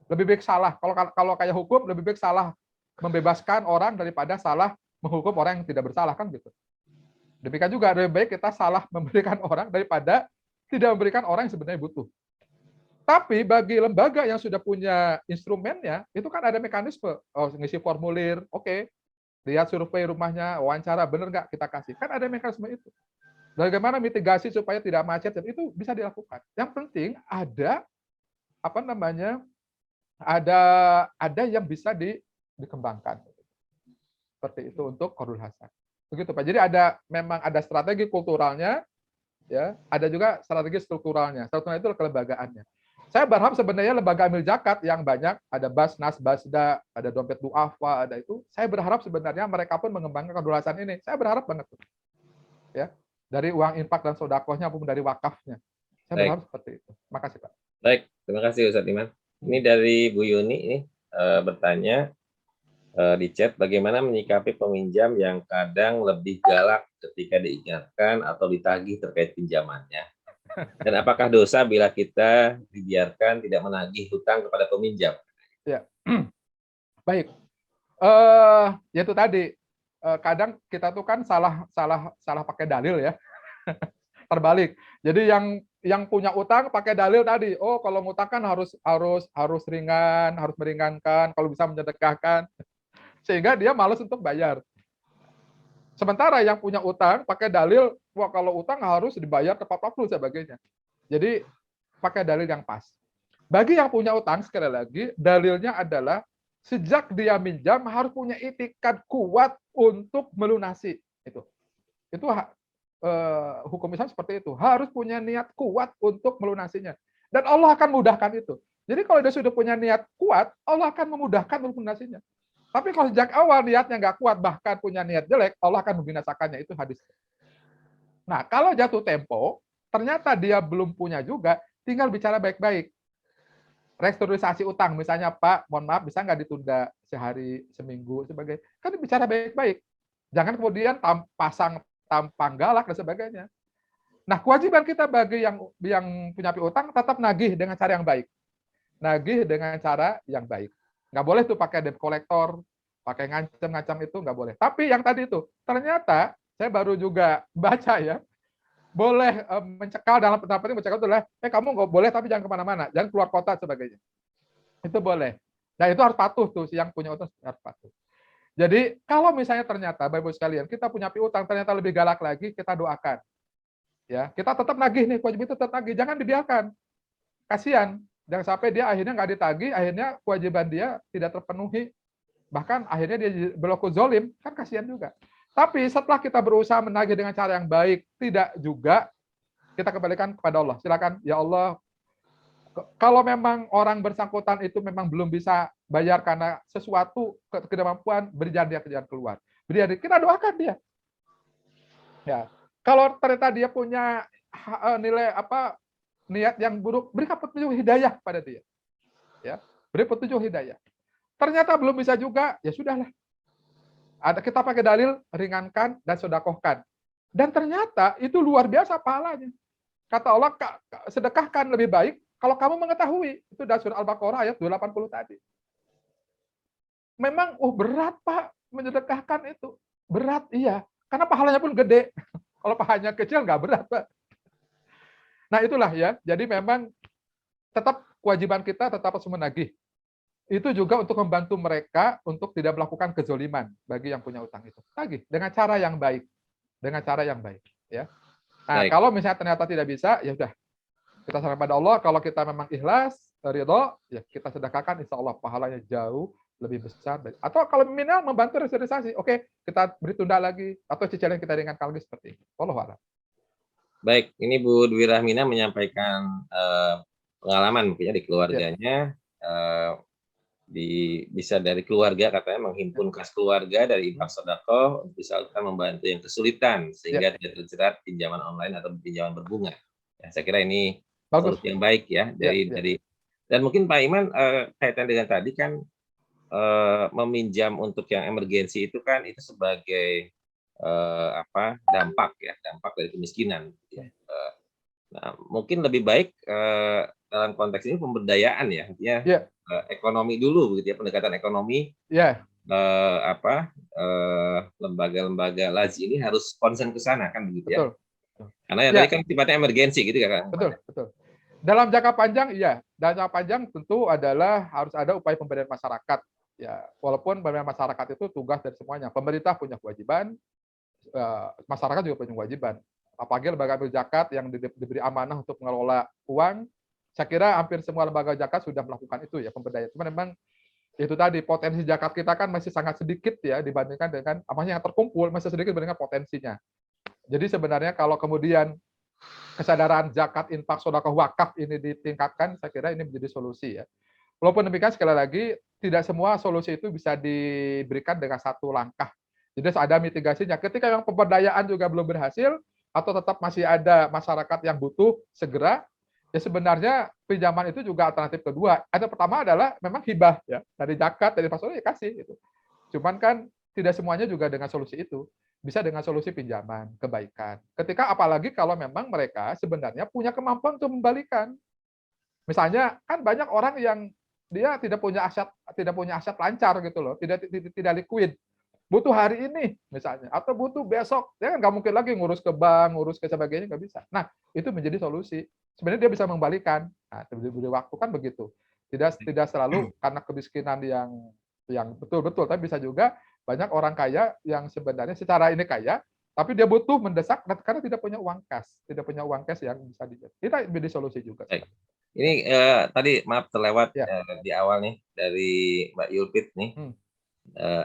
Lebih baik salah. Kalau kayak hukum, lebih baik salah membebaskan orang daripada salah menghukum orang yang tidak bersalah, kan gitu. Demikian juga lebih baik kita salah memberikan orang daripada tidak memberikan orang yang sebenarnya butuh. Tapi bagi lembaga yang sudah punya instrumennya, itu kan ada mekanisme. Ngisi formulir, oke. Lihat survei rumahnya, wawancara, benar nggak kita kasih. Kan ada mekanisme itu. Bagaimana mitigasi supaya tidak macet, itu bisa dilakukan. Yang penting ada ada yang bisa dikembangkan. Seperti itu untuk Qardul Hasan. Begitu Pak. Jadi memang ada strategi kulturalnya, ya, ada juga strategi strukturalnya. Strukturalnya itu kelembagaannya. Saya berharap sebenarnya lembaga amil zakat yang banyak, ada Basnas, Basda, ada Dompet Duafa, ada itu. Saya berharap sebenarnya mereka pun mengembangkan Qardul Hasan ini. Saya berharap banget. Ya. dari uang infak dan sodakohnya maupun dari wakafnya. Saya Baik. berharap seperti itu. Makasih Pak. Baik, terima kasih Ustadz Iman. Ini dari Bu Yuni ini bertanya di chat, bagaimana menyikapi peminjam yang kadang lebih galak ketika diingatkan atau ditagih terkait pinjamannya? Dan apakah dosa bila kita dibiarkan tidak menagih hutang kepada peminjam? Ya, baik. Ya itu tadi, kadang kita tuh kan salah pakai dalil ya. Terbalik. Jadi yang punya utang pakai dalil tadi. Oh, kalau ngutang kan harus ringan, harus meringankan, kalau bisa menyedekahkan. Sehingga dia malas untuk bayar. Sementara yang punya utang pakai dalil, wah kalau utang harus dibayar tepat waktu dan sebagainya. Jadi pakai dalil yang pas. Bagi yang punya utang, sekali lagi, dalilnya adalah sejak dia minjam harus punya itikad kuat untuk melunasi. Itu hukum Islam seperti itu. Harus punya niat kuat untuk melunasinya. Dan Allah akan mudahkan itu. Jadi kalau dia sudah punya niat kuat, Allah akan memudahkan untuk melunasinya. Tapi kalau sejak awal niatnya nggak kuat, bahkan punya niat jelek, Allah akan membinasakannya. Itu hadis. Nah, kalau jatuh tempo, ternyata dia belum punya juga, tinggal bicara baik-baik. Restrukturisasi utang, misalnya Pak, mohon maaf, bisa nggak ditunda sehari, seminggu, sebagainya. Kan bicara baik-baik. Jangan kemudian pasang tampang galak dan sebagainya. Nah, kewajiban kita bagi yang punya piutang tetap nagih dengan cara yang baik. Nagih dengan cara yang baik. Nggak boleh tuh pakai debt collector, pakai ngancam-ngancam itu nggak boleh. Tapi yang tadi itu, ternyata saya baru juga baca ya, boleh mencekal dalam pendapat ini, mencekal itu adalah, kamu nggak boleh tapi jangan kemana-mana, jangan keluar kota sebagainya. Itu boleh. Dan itu harus patuh tuh, si yang punya utang harus patuh. Jadi kalau misalnya ternyata, Bapak Ibu sekalian, kita punya piutang ternyata lebih galak lagi, kita doakan. Ya, kita tetap nagih nih, kewajiban itu tetap nagih, jangan dibiarkan. Kasihan. Jangan sampai dia akhirnya nggak ditagih, akhirnya kewajiban dia tidak terpenuhi. Bahkan akhirnya dia berlaku zolim, kan kasihan juga. Tapi setelah kita berusaha menagih dengan cara yang baik, tidak juga, kita kembalikan kepada Allah. Silakan, ya Allah, kalau memang orang bersangkutan itu memang belum bisa bayar karena sesuatu ketidakmampuan, beri jalan dia ke jalan keluar. Kita doakan dia. Ya, kalau ternyata dia punya nilai niat yang buruk, berikan petunjuk hidayah pada dia. Ya, beri petunjuk hidayah. Ternyata belum bisa juga, ya sudahlah. Kita pakai dalil, ringankan dan sedekahkan. Dan ternyata itu luar biasa pahalanya. Kata Allah, sedekahkan lebih baik kalau kamu mengetahui. Itu dari surah Al-Baqarah ayat 280 tadi. Memang berat Pak menyedekahkan itu. Berat, iya. Karena pahalanya pun gede. Kalau pahalanya kecil nggak berat Pak. Nah itulah ya, jadi memang tetap kewajiban kita tetap harus menagih. Itu juga untuk membantu mereka untuk tidak melakukan kezoliman bagi yang punya utang itu. Tagih dengan cara yang baik, dengan cara yang baik. Ya. Nah kalau misalnya ternyata tidak bisa, ya sudah kita serahkan pada Allah. Kalau kita memang ikhlas, ridho, ya kita sedekahkan, insya Allah pahalanya jauh lebih besar. Atau kalau minimal membantu restrukturisasi, oke kita beri tunda lagi atau cicilan kita ringankan lagi seperti itu. Wallahu a'lam. Baik, ini Bu Dwi Rahmina menyampaikan pengalaman mungkinnya di keluarganya, bisa dari keluarga katanya menghimpun kas keluarga dari infak sedekah bisa membantu yang kesulitan sehingga tidak terjerat pinjaman online atau pinjaman berbunga. Ya, saya kira ini solusi yang baik ya dari dan mungkin Pak Iman kaitan dengan tadi kan meminjam untuk yang emergensi itu kan itu sebagai dampak dari kemiskinan. Nah, mungkin lebih baik dalam konteks ini pemberdayaan ya, artinya ekonomi dulu begitu ya, pendekatan ekonomi. Lembaga-lembaga lazi ini harus konsen ke sana kan begitu ya. Karena yang tadi kan sifatnya emergensi gitu kan. Betul. Dalam jangka panjang iya, dalam jangka panjang tentu adalah harus ada upaya pemberdayaan masyarakat. Ya, walaupun pemberdayaan masyarakat itu tugas dari semuanya. Pemerintah punya kewajiban, masyarakat juga punya kewajiban. Apalagi lembaga zakat yang diberi amanah untuk mengelola uang, saya kira hampir semua lembaga zakat sudah melakukan itu ya, pemberdayaan. Cuma memang itu tadi potensi zakat kita kan masih sangat sedikit ya dibandingkan dengan yang terkumpul masih sedikit dibandingkan potensinya. Jadi sebenarnya kalau kemudian kesadaran zakat, infak, sedekah, wakaf ini ditingkatkan, saya kira ini menjadi solusi ya. Walaupun demikian sekali lagi tidak semua solusi itu bisa diberikan dengan satu langkah. Jadi ada mitigasinya. Ketika yang pemberdayaan juga belum berhasil, atau tetap masih ada masyarakat yang butuh segera, ya sebenarnya pinjaman itu juga alternatif kedua. Ada pertama adalah memang hibah ya, dari zakat, dari pasar ya kasih gitu. Cuman kan tidak semuanya juga dengan solusi itu. Bisa dengan solusi pinjaman, kebaikan. Ketika apalagi kalau memang mereka sebenarnya punya kemampuan untuk membalikan. Misalnya kan banyak orang yang dia tidak punya aset lancar gitu loh, tidak likuid. Butuh hari ini misalnya, atau butuh besok, ya kan nggak mungkin lagi ngurus ke bank, ngurus ke sebagainya, nggak bisa. Nah, itu menjadi solusi. Sebenarnya dia bisa membalikan. Nah, diberi waktu kan begitu. Tidak selalu karena kemiskinan yang betul-betul, tapi bisa juga banyak orang kaya yang sebenarnya secara ini kaya, tapi dia butuh mendesak karena tidak punya uang kas yang bisa kita menjadi solusi juga. Ini tadi maaf terlewat di awal nih dari Mbak Yulpit nih,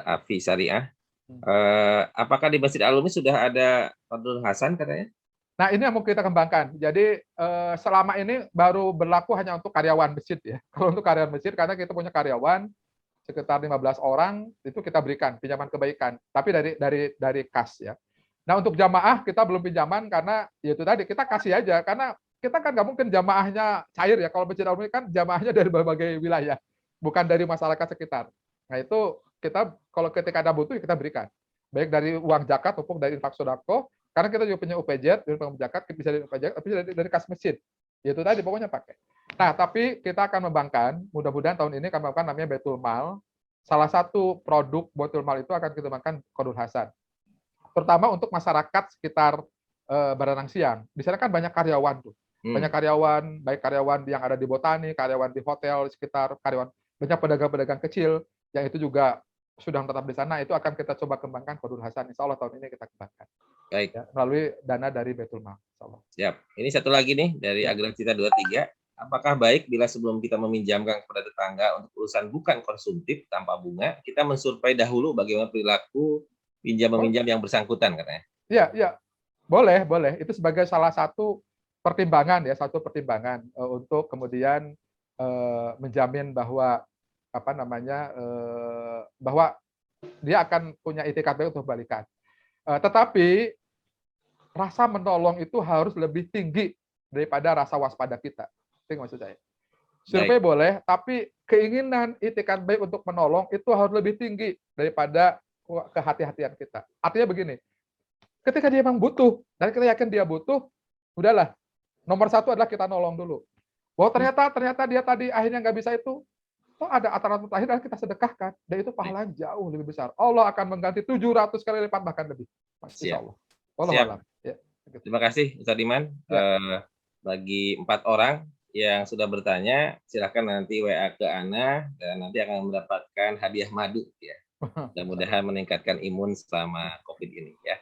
Afi Syariah. Apakah di Masjid Al-Umi sudah ada Fadlul Hasan katanya? Nah, ini yang mau kita kembangkan. Jadi selama ini baru berlaku hanya untuk karyawan masjid ya. Kalau untuk karyawan masjid, karena kita punya karyawan sekitar 15 orang, itu kita berikan pinjaman kebaikan, tapi dari kas ya. Nah, untuk jamaah kita belum pinjaman karena ya itu tadi kita kasih aja, karena kita kan nggak mungkin jamaahnya cair ya. Kalau Masjid Al-Umi kan jamaahnya dari berbagai wilayah, bukan dari masyarakat sekitar. Nah, itu kita kalau ketika ada butuh kita berikan, baik dari uang zakat maupun dari infak sedekah, karena kita juga punya UPZ, dari pengembangan zakat bisa dari UPZ, tapi dari kas masjid. Itu tadi pokoknya pakai. Nah, tapi kita akan mengembangkan, mudah-mudahan tahun ini kami akan namanya Baitul Mal. Salah satu produk Baitul Mal itu akan kita kembangkan Qardul Hasan. Terutama untuk masyarakat sekitar Baranang Siang. Di sana kan banyak karyawan tuh. Banyak karyawan, baik karyawan yang ada di botani, karyawan di hotel sekitar, karyawan banyak pedagang-pedagang kecil yang itu juga sudah tetap di sana, itu akan kita coba kembangkan Qardul Hasan. Insya Allah tahun ini kita kembangkan. Baik. Ya, melalui dana dari Baitul Mal. Siap. Ini satu lagi nih dari Agracita 23. Apakah baik bila sebelum kita meminjamkan kepada tetangga untuk urusan bukan konsumtif tanpa bunga, kita mensurvei dahulu bagaimana perilaku pinjam-meminjam yang bersangkutan katanya? Iya. Boleh. Itu sebagai salah satu pertimbangan ya, untuk kemudian menjamin bahwa bahwa dia akan punya itikat baik untuk balikan. Tetapi rasa menolong itu harus lebih tinggi daripada rasa waspada kita. Itu maksud saya. Survei boleh, tapi keinginan itikat baik untuk menolong itu harus lebih tinggi daripada kehati-hatian kita. Artinya begini, ketika dia memang butuh, dan kita yakin dia butuh, udahlah. Nomor satu adalah kita nolong dulu. Bahwa ternyata dia tadi akhirnya nggak bisa itu, ada alternatif terakhir adalah kita sedekahkan, dan itu pahala jauh lebih besar. Allah akan mengganti 700 kali lipat bahkan lebih. Insya Allah. Siap. Ya. Terima kasih Ustaz Iman. Bagi 4 orang yang sudah bertanya, silakan nanti WA ke Ana dan nanti akan mendapatkan hadiah madu ya. Mudah-mudahan meningkatkan imun selama COVID ini ya.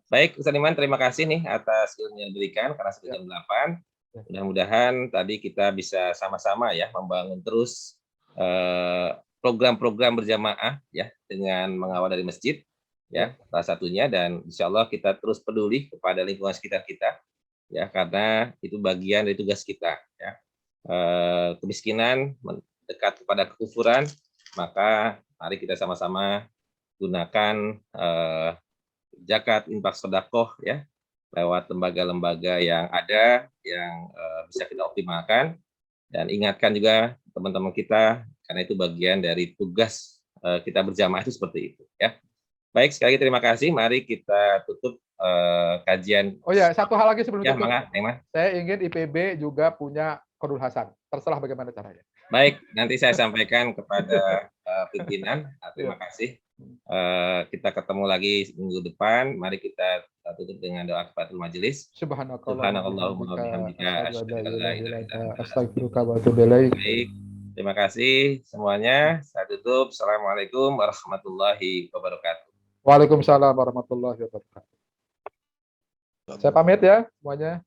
Baik Ustaz Iman, terima kasih nih atas ilmu yang diberikan karena sudah jam 8. Mudah-mudahan tadi kita bisa sama-sama ya membangun terus program-program berjamaah ya dengan mengawal dari masjid ya salah satunya, dan insya Allah kita terus peduli kepada lingkungan sekitar kita ya, karena itu bagian dari tugas kita ya. Kemiskinan mendekat kepada kekufuran, maka mari kita sama-sama gunakan zakat, infak, sedekah ya lewat lembaga-lembaga yang ada yang bisa kita optimalkan, dan ingatkan juga teman-teman kita karena itu bagian dari tugas kita berjamaah itu seperti itu ya. Baik, sekali lagi terima kasih. Mari kita tutup kajian. Oh ya, satu hal lagi sebelum tutup. Mangga. Saya ingin IPB juga punya Qardul Hasan. Terserah bagaimana caranya. Baik, nanti saya sampaikan kepada pimpinan. Terima kasih. Kita ketemu lagi minggu depan. Mari kita tutup dengan doa kifaratul majelis. Subhanakallahumma wa bihamdika asyhadu an la ilaha illa anta astaghfiruka wa atubu ilaik. Baik. Terima kasih semuanya. Saya tutup. Assalamualaikum warahmatullahi wabarakatuh. Waalaikumsalam warahmatullahi wabarakatuh. Saya pamit ya semuanya.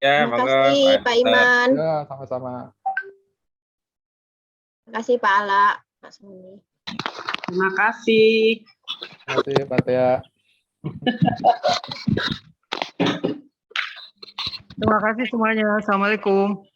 Ya, terima kasih Pak Iman. Ya, sama-sama. Terima kasih Pak Ala, Pak Suni. Terima kasih. Terima kasih Pak Tia. Terima kasih semuanya. Assalamualaikum.